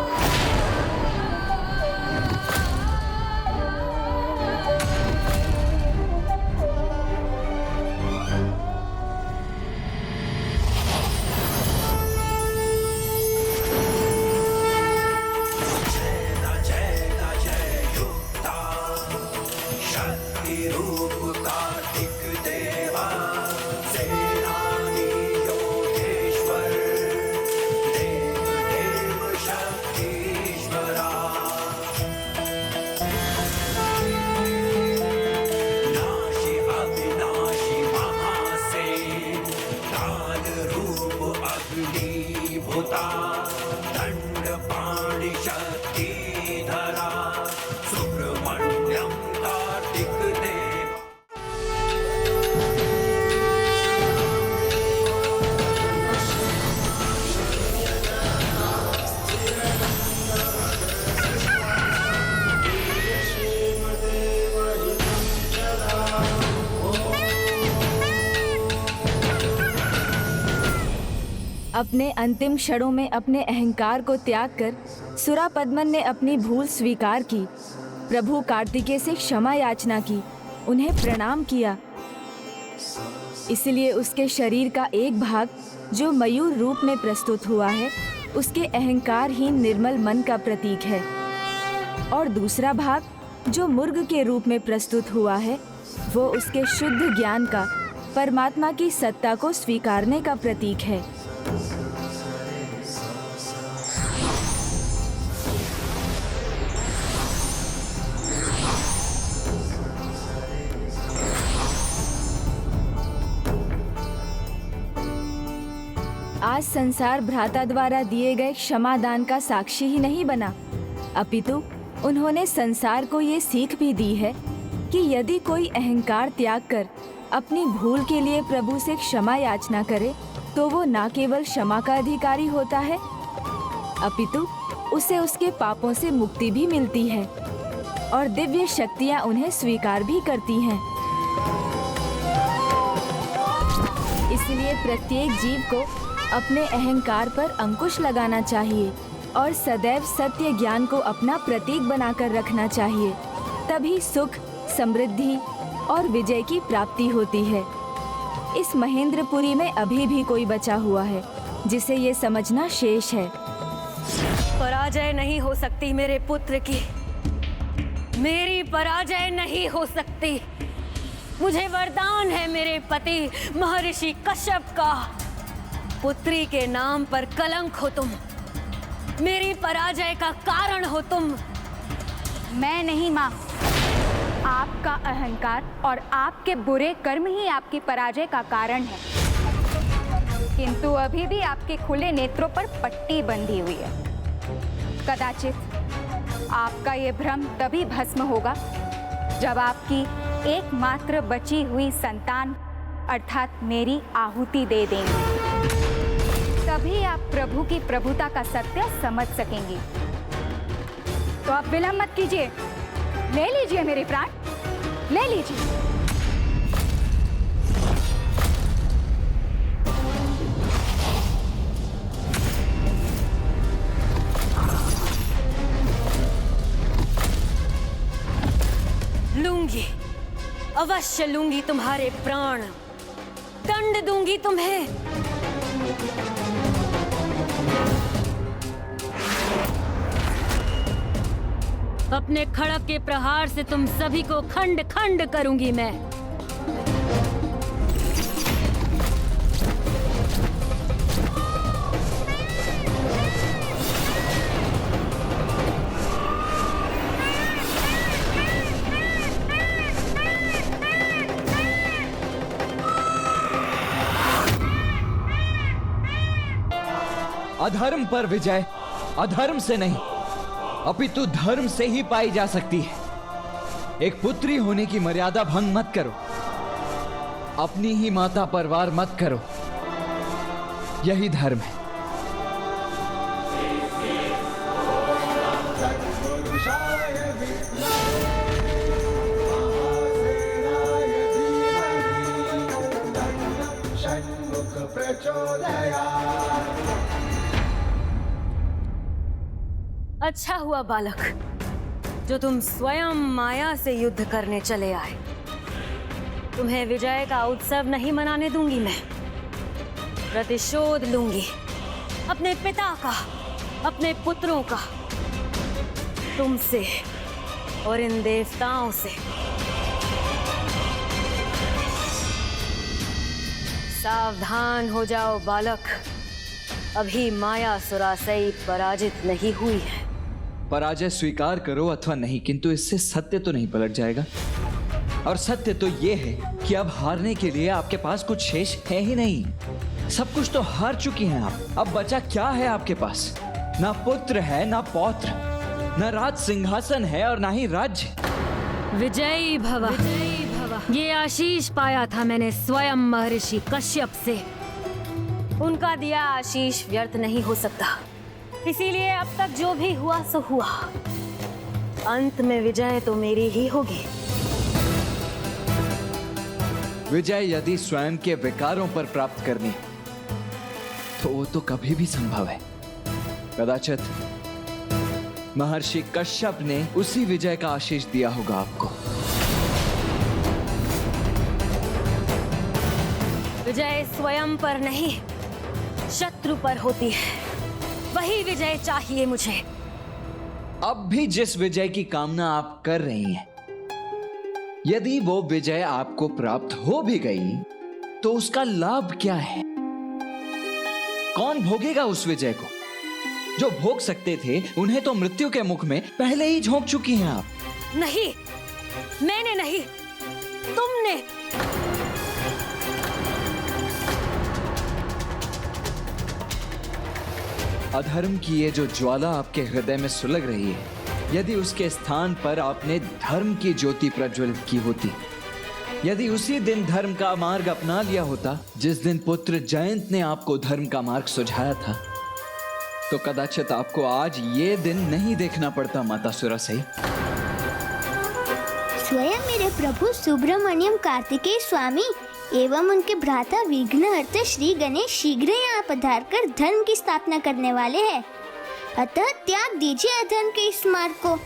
रूप भूता दंड पाणि शक्ति धरा सुब्रमण्यम कार्तिक देव। अपने अंतिम क्षणों में अपने अहंकार को त्याग कर सुरापद्मन ने अपनी भूल स्वीकार की, प्रभु कार्तिकेय से क्षमा याचना की, उन्हें प्रणाम किया। इसलिए उसके शरीर का एक भाग जो मयूर रूप में प्रस्तुत हुआ है, उसके अहंकारहीन निर्मल मन का प्रतीक है, और दूसरा भाग जो मुर्ग के रूप में प्रस्तुत हुआ है, वो उसके शुद्ध ज्ञान का, परमात्मा की सत्ता को स्वीकारने का प्रतीक है। आज संसार भ्राता द्वारा दिए गए क्षमादान का साक्षी ही नहीं बना, अपितु उन्होंने संसार को ये सीख भी दी है कि यदि कोई अहंकार त्याग कर अपनी भूल के लिए प्रभु से क्षमा याचना करे, तो वो न केवल क्षमा का अधिकारी होता है, अपितु उसे उसके पापों से मुक्ति भी मिलती है और दिव्य शक्तियाँ उन्हें स्वीकार भी करती हैं। इसलिए प्रत्येक जीव को अपने अहंकार पर अंकुश लगाना चाहिए और सदैव सत्य ज्ञान को अपना प्रतीक बनाकर रखना चाहिए, तभी सुख, समृद्धि और विजय की प्राप्ति होती है। इस महेंद्रपुरी में अभी भी कोई बचा हुआ है जिसे ये समझना शेष है। पराजय नहीं हो सकती मेरे पुत्र की, मेरी पराजय नहीं हो सकती। मुझे वरदान है मेरे पति महर्षि कश्यप का, पुत्री के नाम पर कलंक हो तुम, मेरी पराजय का कारण हो तुम। मैं नहीं माँ, आपका अहंकार और आपके बुरे कर्म ही आपकी पराजय का कारण है, किंतु अभी भी आपके खुले नेत्रों पर पट्टी बंधी हुई है। कदाचित आपका ये भ्रम तभी भस्म होगा जब आपकी एकमात्र बची हुई संतान अर्थात मेरी आहुति दे देंगे, तभी आप प्रभु की प्रभुता का सत्य समझ सकेंगी। तो आप विलंब मत कीजिए, ले लीजिए मेरे प्राण, ले लीजिए। लूंगी, अवश्य लूंगी तुम्हारे प्राण, दंड दूंगी तुम्हें। अपने खड़क के प्रहार से तुम सभी को खंड खंड करूंगी मैं। अधर्म पर विजय अधर्म से नहीं अपितु धर्म से ही पाई जा सकती है। एक पुत्री होने की मर्यादा भंग मत करो, अपनी ही माता पर वार मत करो, यही धर्म है। अच्छा हुआ बालक जो तुम स्वयं माया से युद्ध करने चले आए। तुम्हें विजय का उत्सव नहीं मनाने दूंगी मैं, प्रतिशोध लूंगी अपने पिता का, अपने पुत्रों का, तुमसे और इन देवताओं से। सावधान हो जाओ बालक, अभी माया सुरासई पराजित नहीं हुई है। पराजय स्वीकार करो अथवा नहीं, किंतु इससे सत्य तो नहीं पलट जाएगा। और सत्य तो ये है कि अब हारने के लिए आपके पास कुछ शेष है ही नहीं। सब कुछ तो हार चुकी हैं आप। अब बचा क्या है आपके पास? ना पुत्र है, ना पौत्र, ना राज सिंहासन है और ना ही राज्य। विजयी भव। ये आशीष पाया था मैंने स्वयं महर्षि कश्यप से। उनका दिया आशीष व्यर्थ नहीं हो सकता, इसीलिए अब तक जो भी हुआ सो हुआ। अंत में विजय तो मेरी ही होगी। विजय यदि स्वयं के विकारों पर प्राप्त करनी तो वो तो कभी भी संभव है। कदाचित महर्षि कश्यप ने उसी विजय का आशीष दिया होगा आपको। विजय स्वयं पर नहीं, शत्रु पर होती है। वही विजय चाहिए मुझे। अब भी जिस विजय की कामना आप कर रही हैं, यदि वो विजय आपको प्राप्त हो भी गई तो उसका लाभ क्या है? कौन भोगेगा उस विजय को? जो भोग सकते थे उन्हें तो मृत्यु के मुख में पहले ही झोंक चुकी हैं आप। नहीं, मैंने नहीं, तुमने। अधर्म की ये जो ज्वाला आपके हृदय में सुलग रही है, यदि उसके स्थान पर आपने धर्म की ज्योति प्रज्वलित की होती, यदि उसी दिन धर्म का मार्ग अपना लिया होता जिस दिन पुत्र जयंत ने आपको धर्म का मार्ग सुझाया था, तो कदाचित आपको आज ये दिन नहीं देखना पड़ता माता सुरासई। स्वयं मेरे प्रभु सुब्रमण्यम कार्तिकेय स्वामी एवं उनके भ्राता विघ्नहर्ता श्री गणेश शीघ्र यहाँ पधार कर धर्म की स्थापना करने वाले हैं। अतः त्याग दीजिए अधर्म के इस मार्ग को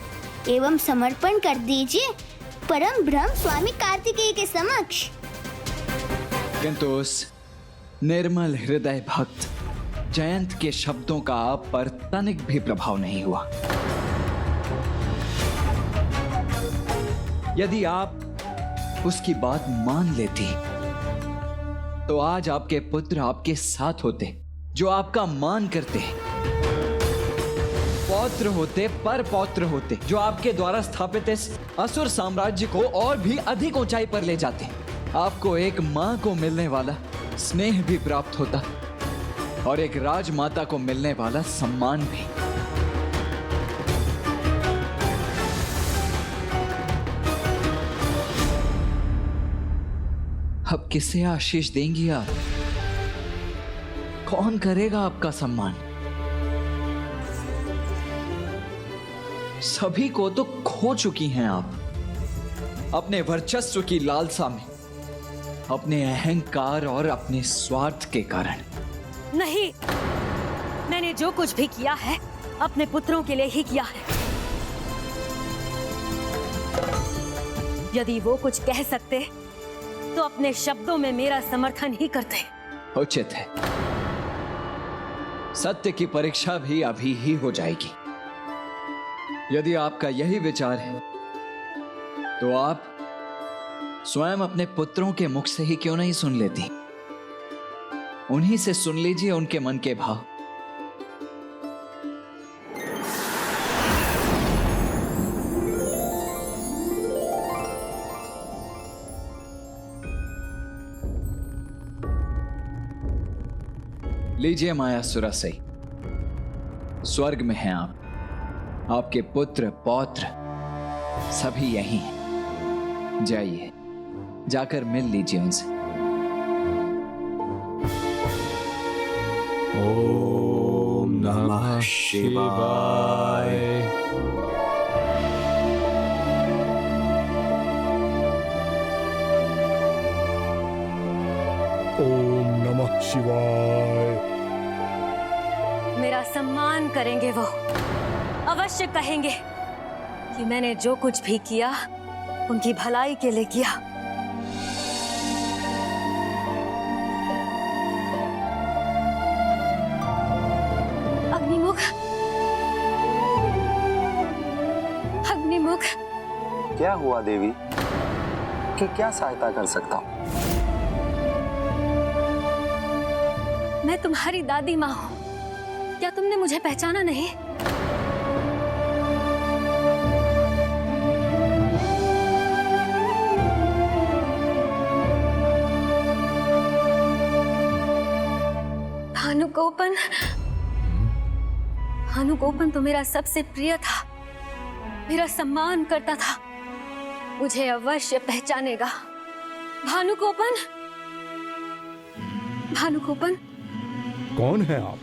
एवं समर्पण कर दीजिए परम ब्रह्म स्वामी कार्तिकेय के समक्ष। किंतु उस निर्मल हृदय भक्त जयंत के शब्दों का आप पर तनिक भी प्रभाव नहीं हुआ। यदि आप उसकी बात मान लेती तो आज आपके पुत्र आपके साथ होते, जो आपका मान करते, पौत्र होते, पर पौत्र होते, जो आपके द्वारा स्थापित इस असुर साम्राज्य को और भी अधिक ऊंचाई पर ले जाते। आपको एक मां को मिलने वाला स्नेह भी प्राप्त होता और एक राजमाता को मिलने वाला सम्मान भी। अब किसे आशीष देंगी आप? कौन करेगा आपका सम्मान? सभी को तो खो चुकी हैं आप अपने वर्चस्व की लालसा में, अपने अहंकार और अपने स्वार्थ के कारण। नहीं, मैंने जो कुछ भी किया है अपने पुत्रों के लिए ही किया है। यदि वो कुछ कह सकते तो अपने शब्दों में मेरा समर्थन ही करते। उचित है। सत्य की परीक्षा भी अभी ही हो जाएगी। यदि आपका यही विचार है तो आप स्वयं अपने पुत्रों के मुख से ही क्यों नहीं सुन लेती? उन्हीं से सुन लीजिए उनके मन के भाव। लीजिए माया सुरासई, स्वर्ग में हैं आप, आपके पुत्र पौत्र सभी यही हैं। जाइए, जाकर मिल लीजिए उनसे। ओम नमः शिवाय। ओम नमः शिवाय। मेरा सम्मान करेंगे वो, अवश्य कहेंगे कि मैंने जो कुछ भी किया उनकी भलाई के लिए किया। अग्निमुख, अग्निमुख। क्या हुआ देवी? कि क्या सहायता कर सकता हूँ? मैं तुम्हारी दादी माँ हूँ, क्या तुमने मुझे पहचाना नहीं? भानुगोपन तो मेरा सबसे प्रिय था, मेरा सम्मान करता था, मुझे अवश्य पहचानेगा। भानुगोपन, भानुगोपन। कौन है आप?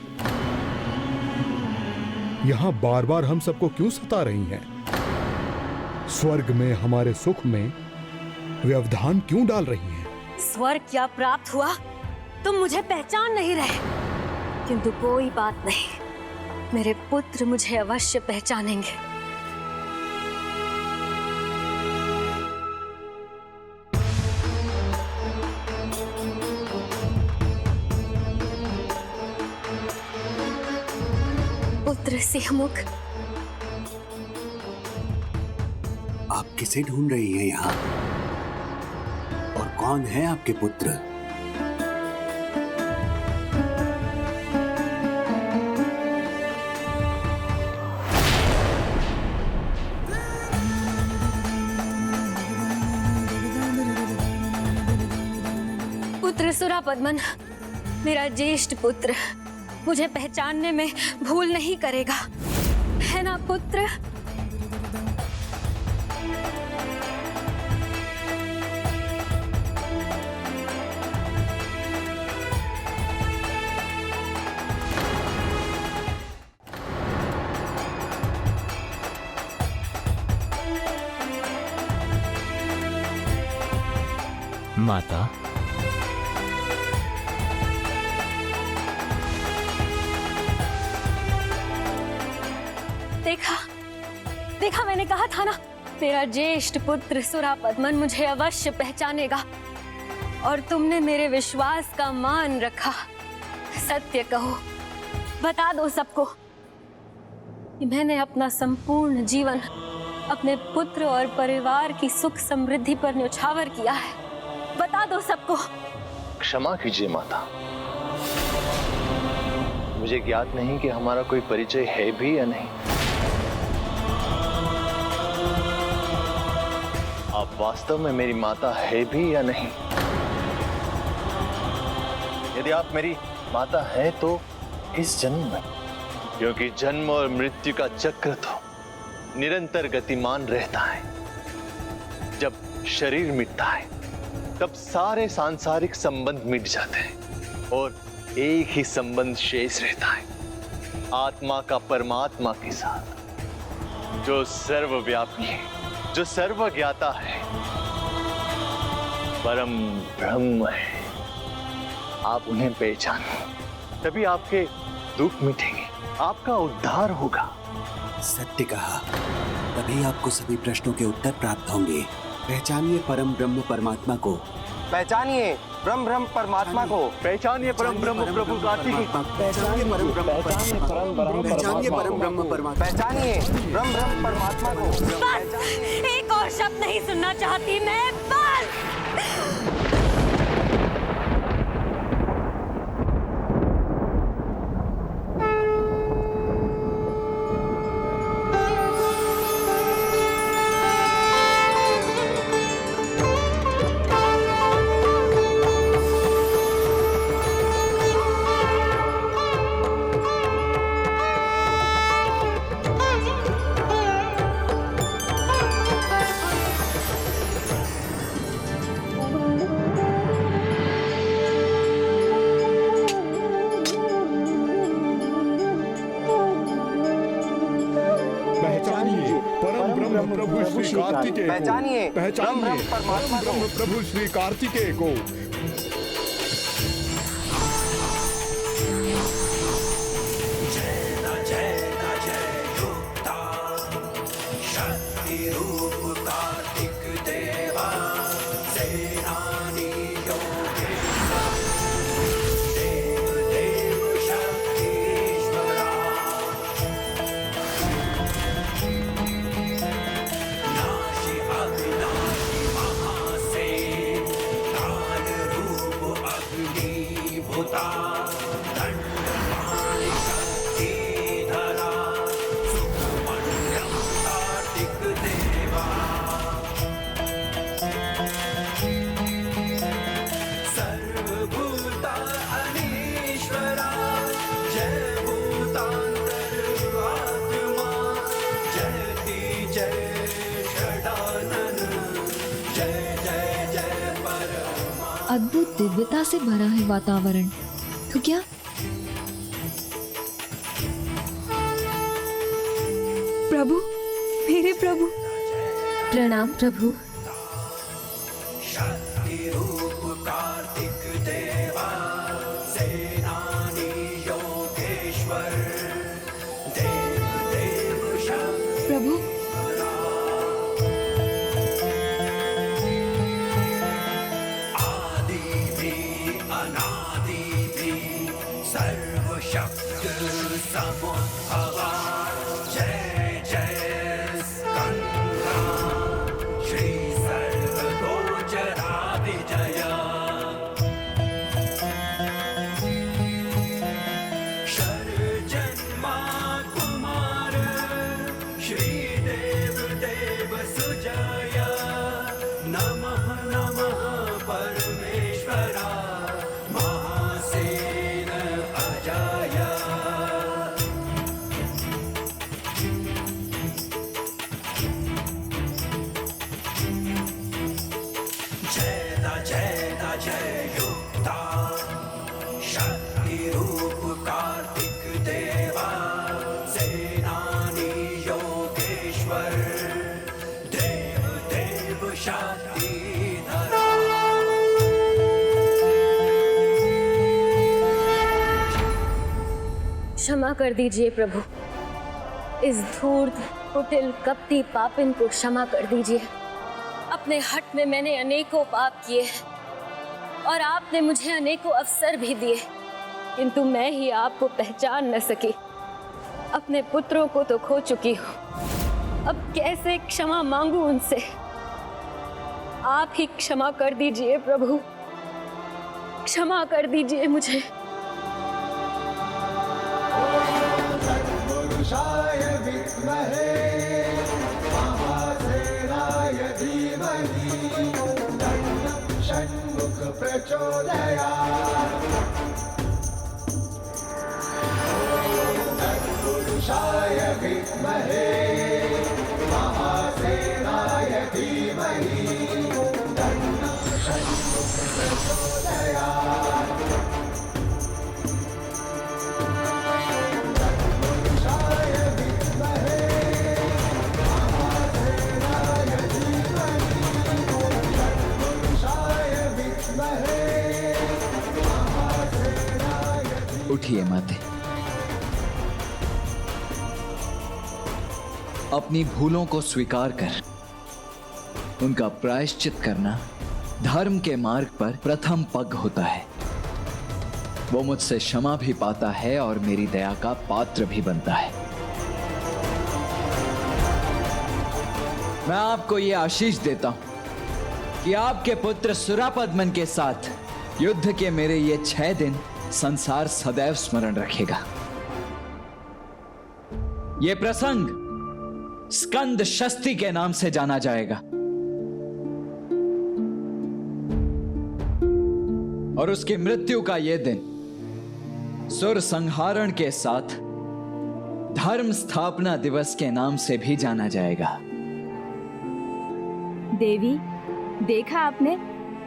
यहाँ बार बार हम सबको क्यों सता रही हैं? स्वर्ग में हमारे सुख में व्यवधान क्यों डाल रही हैं? स्वर्ग क्या प्राप्त हुआ? तुम मुझे पहचान नहीं रहे, किंतु कोई बात नहीं, मेरे पुत्र मुझे अवश्य पहचानेंगे। पुत्र सिंहमुख, आप किसे ढूंढ रही हैं यहाँ? और कौन है आपके पुत्र? पुत्र सुरापद्मन, मेरा ज्येष्ठ पुत्र, मुझे पहचानने में भूल नहीं करेगा, है ना पुत्र? माता, देखा देखा, मैंने कहा था ना, मेरा ज्येष्ठ पुत्र सुरापद्मन मुझे अवश्य पहचानेगा। और तुमने मेरे विश्वास का मान रखा। सत्य कहो, बता दो सबको कि मैंने अपना संपूर्ण जीवन अपने पुत्र और परिवार की सुख समृद्धि पर न्यौछावर किया है। बता दो सबको। क्षमा कीजिए माता, मुझे ज्ञात नहीं कि हमारा कोई परिचय है भी या नहीं। आप वास्तव में मेरी माता है भी या नहीं? यदि आप मेरी माता है तो इस जन्म में, क्योंकि जन्म और मृत्यु का चक्र तो निरंतर गतिमान रहता है। जब शरीर मिटता है तब सारे सांसारिक संबंध मिट जाते हैं और एक ही संबंध शेष रहता है, आत्मा का परमात्मा के साथ, जो सर्वव्यापी है, जो सर्वज्ञाता है, परम ब्रह्म है। आप उन्हें पहचानो, तभी आपके दुख मिटेंगे, आपका उद्धार होगा। सत्य कहा, तभी आपको सभी प्रश्नों के उत्तर प्राप्त होंगे। पहचानिए परम ब्रह्म परमात्मा को। पहचानिए ब्रह्म ब्रह्म परमात्मा को। पहचानिए परम ब्रह्म प्रभु कार्तिक। पहचानिए परम ब्रह्म परमात्मा। पहचानिए परम ब्रह्म परमात्मा। पहचानिए ब्रह्म ब्रह्म परमात्मा को। बस, एक और शब्द नहीं सुनना चाहती मैं, बस। पहचानिए पहचानिए ब्रह्म प्रभु श्री कार्तिकेय को। अद्भुत दिव्यता से भरा है वातावरण। तो क्या प्रभु, मेरे प्रभु। प्रणाम प्रभु। प्रभु, क्षमा कर दीजिए प्रभु। इस धूर्त, कुटिल, कपटी पापिन को क्षमा कर दीजिए। अपने हट में मैंने अनेकों पाप किए और आपने मुझे अनेकों अवसर भी दिए, किंतु मैं ही आपको पहचान न सकी। अपने पुत्रों को तो खो चुकी हूँ, अब कैसे क्षमा मांगू उनसे। आप ही क्षमा कर दीजिए प्रभु, क्षमा कर दीजिए मुझे। उठिए माते, अपनी भूलों को स्वीकार कर उनका प्रायश्चित करना धर्म के मार्ग पर प्रथम पग होता है। वो मुझसे क्षमा भी पाता है और मेरी दया का पात्र भी बनता है। मैं आपको ये आशीष देता हूं कि आपके पुत्र सुरापद्मन के साथ युद्ध के मेरे ये 6 दिन संसार सदैव स्मरण रखेगा। ये प्रसंग स्कंद षष्ठी के नाम से जाना जाएगा और उसकी मृत्यु का यह दिन सुर संहारण के साथ धर्म स्थापना दिवस के नाम से भी जाना जाएगा। देवी, देखा आपने,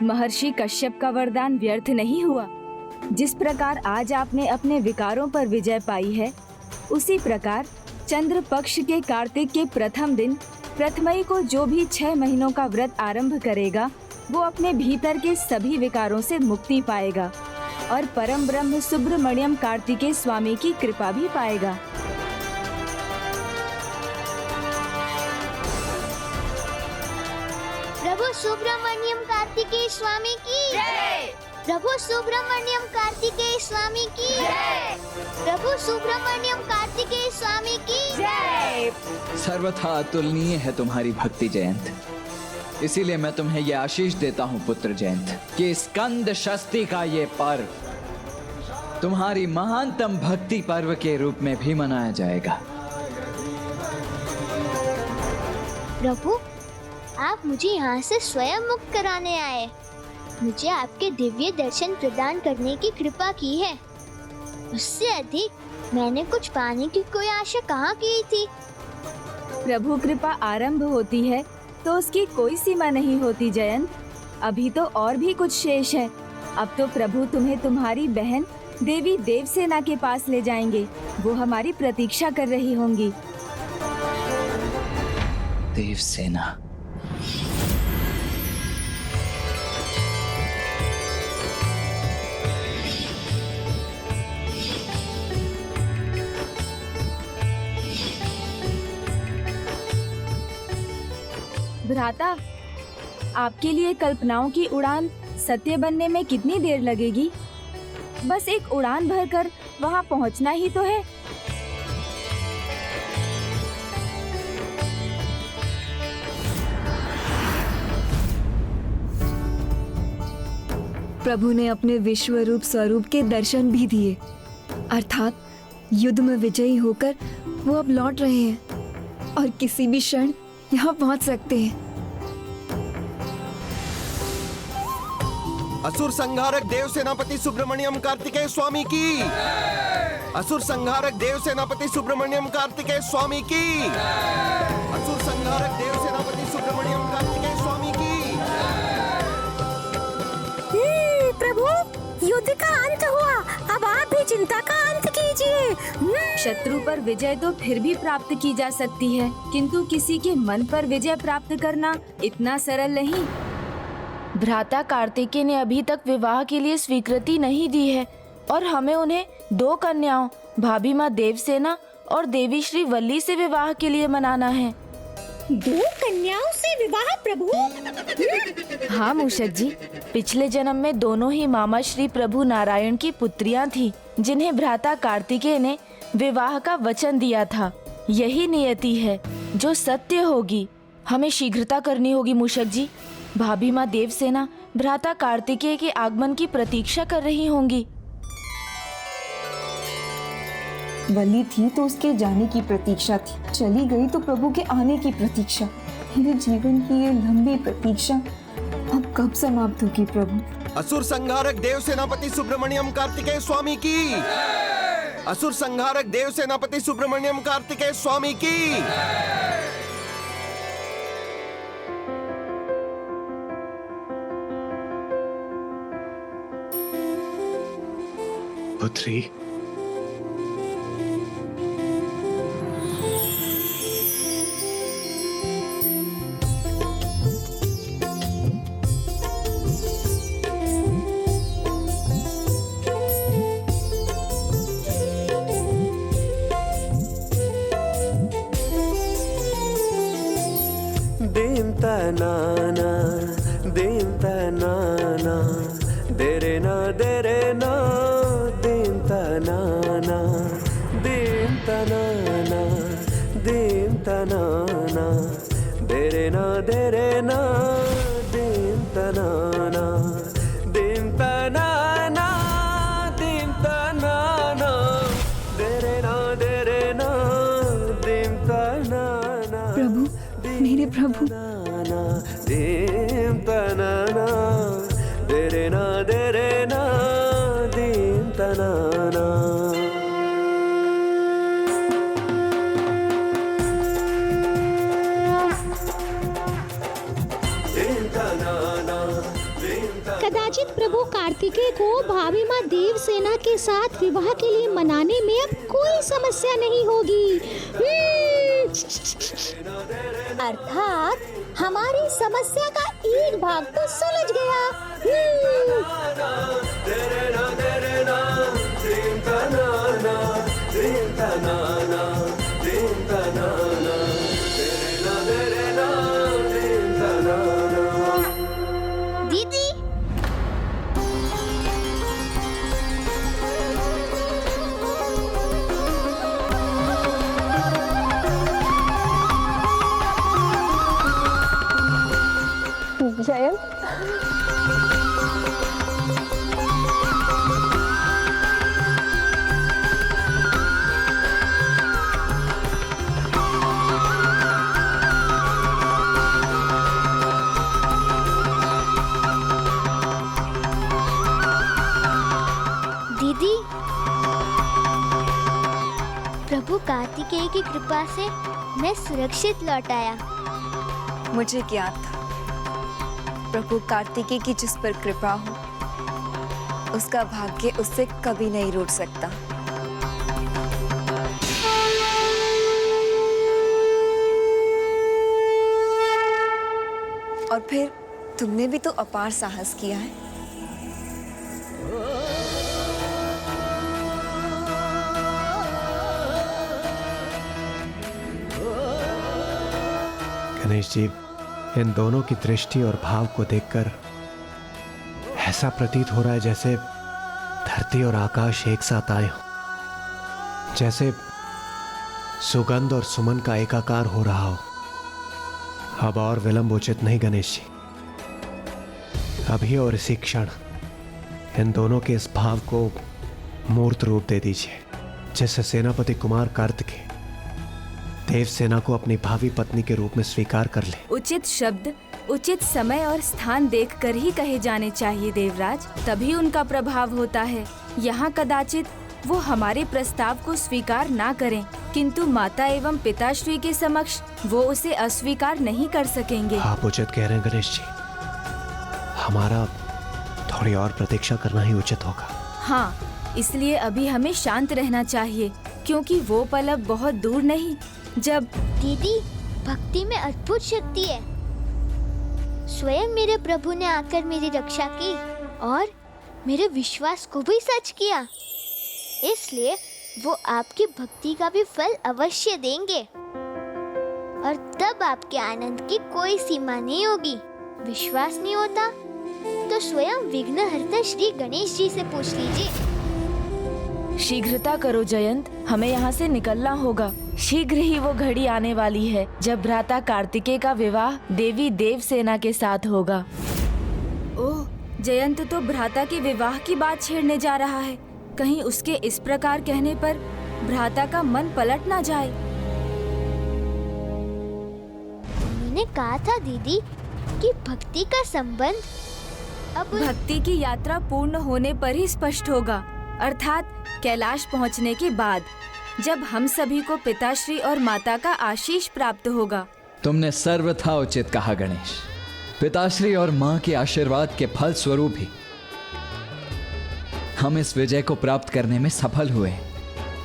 महर्षि कश्यप का वरदान व्यर्थ नहीं हुआ। जिस प्रकार आज आपने अपने विकारों पर विजय पाई है, उसी प्रकार चंद्र पक्ष के कार्तिक के प्रथम दिन प्रथमई को जो भी 6 महीनों का व्रत आरंभ करेगा, वो अपने भीतर के सभी विकारों से मुक्ति पाएगा और परम ब्रह्म सुब्रमण्यम कार्तिकेय स्वामी की कृपा भी पाएगा। प्रभु सुब्रमण्यम कार्तिकेय स्वामी की जय। प्रभु सुब्रमण्यम कार्तिकेय स्वामी की जय। प्रभु सुब्रमण्यम कार्तिकेय स्वामी की जय। सर्वथा अतुलनीय है तुम्हारी भक्ति जयंत, इसीलिए मैं तुम्हें यह आशीष देता हूं पुत्र जयंत कि स्कंद षष्ठी का ये पर्व तुम्हारी महानतम भक्ति पर्व के रूप में भी मनाया जाएगा। प्रभु, आप मुझे यहाँ से स्वयं मुक्त कराने आए। मुझे आपके दिव्य दर्शन प्रदान करने की कृपा की है। उससे अधिक मैंने कुछ पाने की कोई आशा कहाँ की थी। प्रभु कृपा आरंभ होती है तो उसकी कोई सीमा नहीं होती जयंत। अभी तो और भी कुछ शेष है। अब तो प्रभु तुम्हें तुम्हारी बहन देवी देवसेना के पास ले जाएंगे। वो हमारी प्रतीक्षा कर रही होंगी। देवसेना। भ्राता, आपके लिए कल्पनाओं की उड़ान सत्य बनने में कितनी देर लगेगी? बस एक उड़ान भरकर वहां पहुंचना ही तो है। प्रभु ने अपने विश्व रूप स्वरूप के दर्शन भी दिए, अर्थात युद्ध में विजयी होकर वो अब लौट रहे हैं और किसी भी क्षण यहाँ पहुँच सकते हैं। असुर संहारक देव सेनापति सुब्रमण्यम कार्तिकेय स्वामी की। असुर संहारक देव सेनापति सुब्रमण्यम कार्तिकेय स्वामी की। असुर संहारक देव सेनापति सुब्रमण्यम कार्तिकेय स्वामी की। प्रभु, युद्ध का अंत हुआ। अब आप भी चिंता का अंत कीजिए। शत्रु पर विजय तो फिर भी प्राप्त की जा सकती है, किंतु किसी के मन पर विजय प्राप्त करना इतना सरल नहीं। भ्राता कार्तिकेय ने अभी तक विवाह के लिए स्वीकृति नहीं दी है और हमें उन्हें 2 कन्याओं भाभी माँ देवसेना और देवी श्री वल्ली से विवाह के लिए मनाना है। 2 कन्याओं से विवाह प्रभु? हाँ मूषक जी, पिछले जन्म में दोनों ही मामा श्री प्रभु नारायण की पुत्रियां थी, जिन्हें भ्राता कार्तिकेय ने विवाह का वचन दिया था। यही नियति है जो सत्य होगी। हमें शीघ्रता करनी होगी मूषक जी। भाभी माँ देवसेना भ्राता कार्तिकेय के आगमन की प्रतीक्षा कर रही होंगी। वल्ली थी तो उसके जाने की प्रतीक्षा थी, चली गई तो प्रभु के आने की प्रतीक्षा। मेरे जीवन की ये लंबी प्रतीक्षा अब कब समाप्त होगी प्रभु? असुर संहारक देव सेनापति सुब्रमण्यम कार्तिकेय स्वामी की। असुर संहारक देव सेनापति सुब्रमण्यम कार्तिकेय स्वामी की। पुत्री, दीम तनाना दीम तनाना देरे ना दीम तनाना दीम तनाना दीम तनाना देरे ना दीम तनाना दीम तनाना दीम तनाना देरे ना दीम तनाना। प्रभु, मेरे प्रभु, दीम तनाना देरे ना दीम तनाना। कदाचित प्रभु कार्तिकेय को भाभी माँ देवसेना के साथ विवाह के लिए मनाने में अब कोई समस्या नहीं होगी। अर्थात हमारी समस्या का एक भाग तो सुलझ गया। दीदी, जयंत, दीदी, प्रभु कार्तिकेय की कृपा से मैं सुरक्षित लौट आया। मुझे ज्ञात था प्रभु कार्तिकेय की जिस पर कृपा हो, उसका भाग्य उससे कभी नहीं रूठ सकता। और फिर तुमने भी तो अपार साहस किया है। गणेश जी, इन दोनों की दृष्टि और भाव को देखकर ऐसा प्रतीत हो रहा है जैसे धरती और आकाश एक साथ आए हो, जैसे सुगंध और सुमन का एकाकार हो रहा हो। अब और विलंब उचित नहीं गणेश जी, अभी और इसी क्षण इन दोनों के इस भाव को मूर्त रूप दे दीजिए, जिससे सेनापति कुमार कार्तिकेय देव सेना को अपनी भावी पत्नी के रूप में स्वीकार कर ले। उचित शब्द उचित समय और स्थान देखकर ही कहे जाने चाहिए देवराज, तभी उनका प्रभाव होता है। यहाँ कदाचित वो हमारे प्रस्ताव को स्वीकार ना करें, किंतु माता एवं पिताश्री के समक्ष वो उसे अस्वीकार नहीं कर सकेंगे। आप उचित कह रहे हैं गणेश जी, हमारा थोड़ी और प्रतीक्षा करना ही उचित होगा। हाँ, इसलिए अभी हमें शांत रहना चाहिए, क्योंकि वो पल अब बहुत दूर नहीं जब। दीदी, भक्ति में अद्भुत शक्ति है। स्वयं मेरे प्रभु ने आकर मेरी रक्षा की और मेरे विश्वास को भी सच किया, इसलिए वो आपकी भक्ति का भी फल अवश्य देंगे और तब आपके आनंद की कोई सीमा नहीं होगी। विश्वास नहीं होता तो स्वयं विघ्नहर्ता श्री गणेश जी से पूछ लीजिए। शीघ्रता करो जयंत, हमें यहाँ से निकलना होगा। शीघ्र ही वो घड़ी आने वाली है जब भ्राता कार्तिकेय का विवाह देवी देवसेना के साथ होगा। ओह, जयंत तो भ्राता के विवाह की बात छेड़ने जा रहा है। कहीं उसके इस प्रकार कहने पर भ्राता का मन पलट ना जाए। उन्होंने कहा था दीदी कि भक्ति का संबंध अब भक्ति की यात्रा पूर्ण होने पर ही स्पष्ट होगा, अर्थात कैलाश पहुंचने के बाद, जब हम सभी को पिताश्री और माता का आशीष प्राप्त होगा। तुमने सर्वथा उचित कहा गणेश। पिताश्री और माँ के आशीर्वाद के फल स्वरूप ही हम इस विजय को प्राप्त करने में सफल हुए।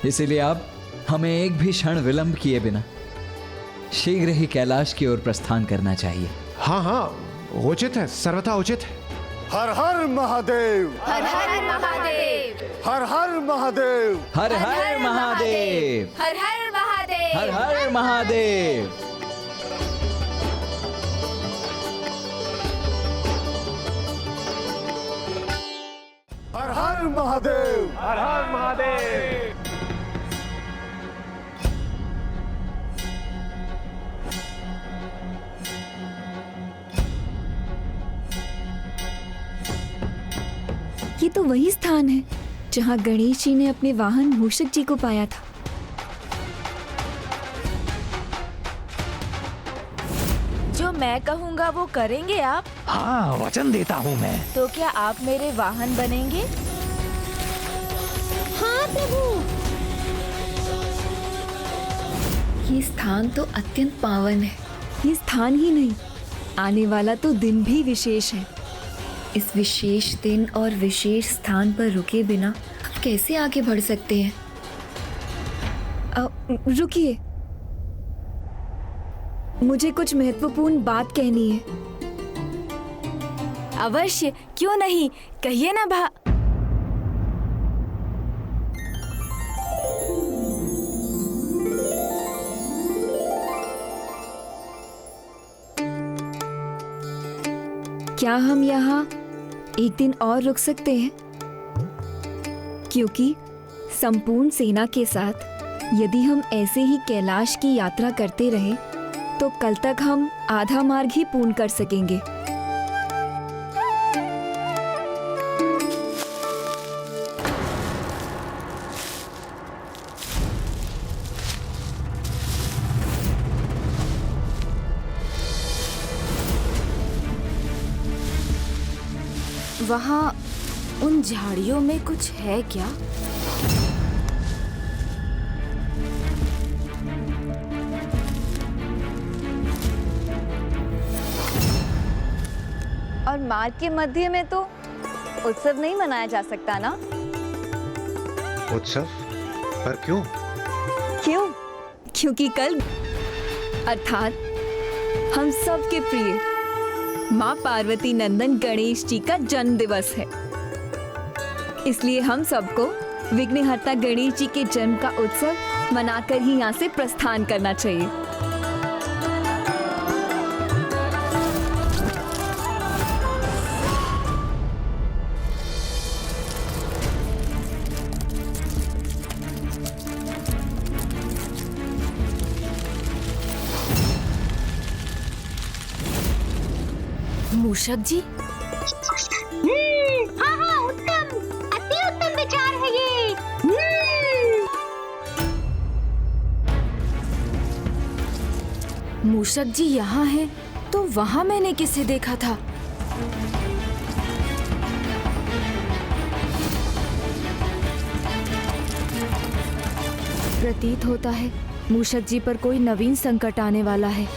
इसीलिए अब हमें एक भी क्षण विलंब किए बिना शीघ्र ही कैलाश की ओर प्रस्थान करना चाहिए। हाँ हाँ, उचित है, सर्वथा उचित है। हर हर महादेव, हर हर महादेव, हर हर महादेव, हर हर महादेव, हर हर महादेव, हर हर महादेव। हर हर महादेव, हर हर महादेव। ये तो वही स्थान है जहाँ गणेश जी ने अपने वाहन मूषक जी को पाया था। जो मैं कहूँगा वो करेंगे आप? हाँ, वचन देता हूँ मैं। तो क्या आप मेरे वाहन बनेंगे? हाँ प्रभु। ये स्थान तो अत्यंत पावन है। ये स्थान ही नहीं, आने वाला तो दिन भी विशेष है। इस विशेष दिन और विशेष स्थान पर रुके बिना हम कैसे आगे बढ़ सकते हैं? रुकिए, मुझे कुछ महत्वपूर्ण बात कहनी है। अवश्य, क्यों नहीं, कहिए ना भा। क्या हम यहाँ एक दिन और रुक सकते हैं? क्योंकि संपूर्ण सेना के साथ यदि हम ऐसे ही कैलाश की यात्रा करते रहे तो कल तक हम आधा मार्ग ही पूर्ण कर सकेंगे। वहाँ उन झाड़ियों में कुछ है क्या? मार्ग के मध्य में तो उत्सव नहीं मनाया जा सकता ना? उत्सव? पर क्यों? क्यों? क्योंकि कल अर्थात हम सबके प्रिय माँ पार्वती नंदन गणेश जी का जन्म दिवस है। इसलिए हम सबको विघ्नहर्ता गणेश जी के जन्म का उत्सव मनाकर ही यहाँ से प्रस्थान करना चाहिए। मूषक जी, हाँ हाँ, उत्तम, अति उत्तम विचार है ये। मूषक जी यहाँ हैं, तो वहाँ मैंने किसे देखा था? प्रतीत होता है मूषक जी पर कोई नवीन संकट आने वाला है।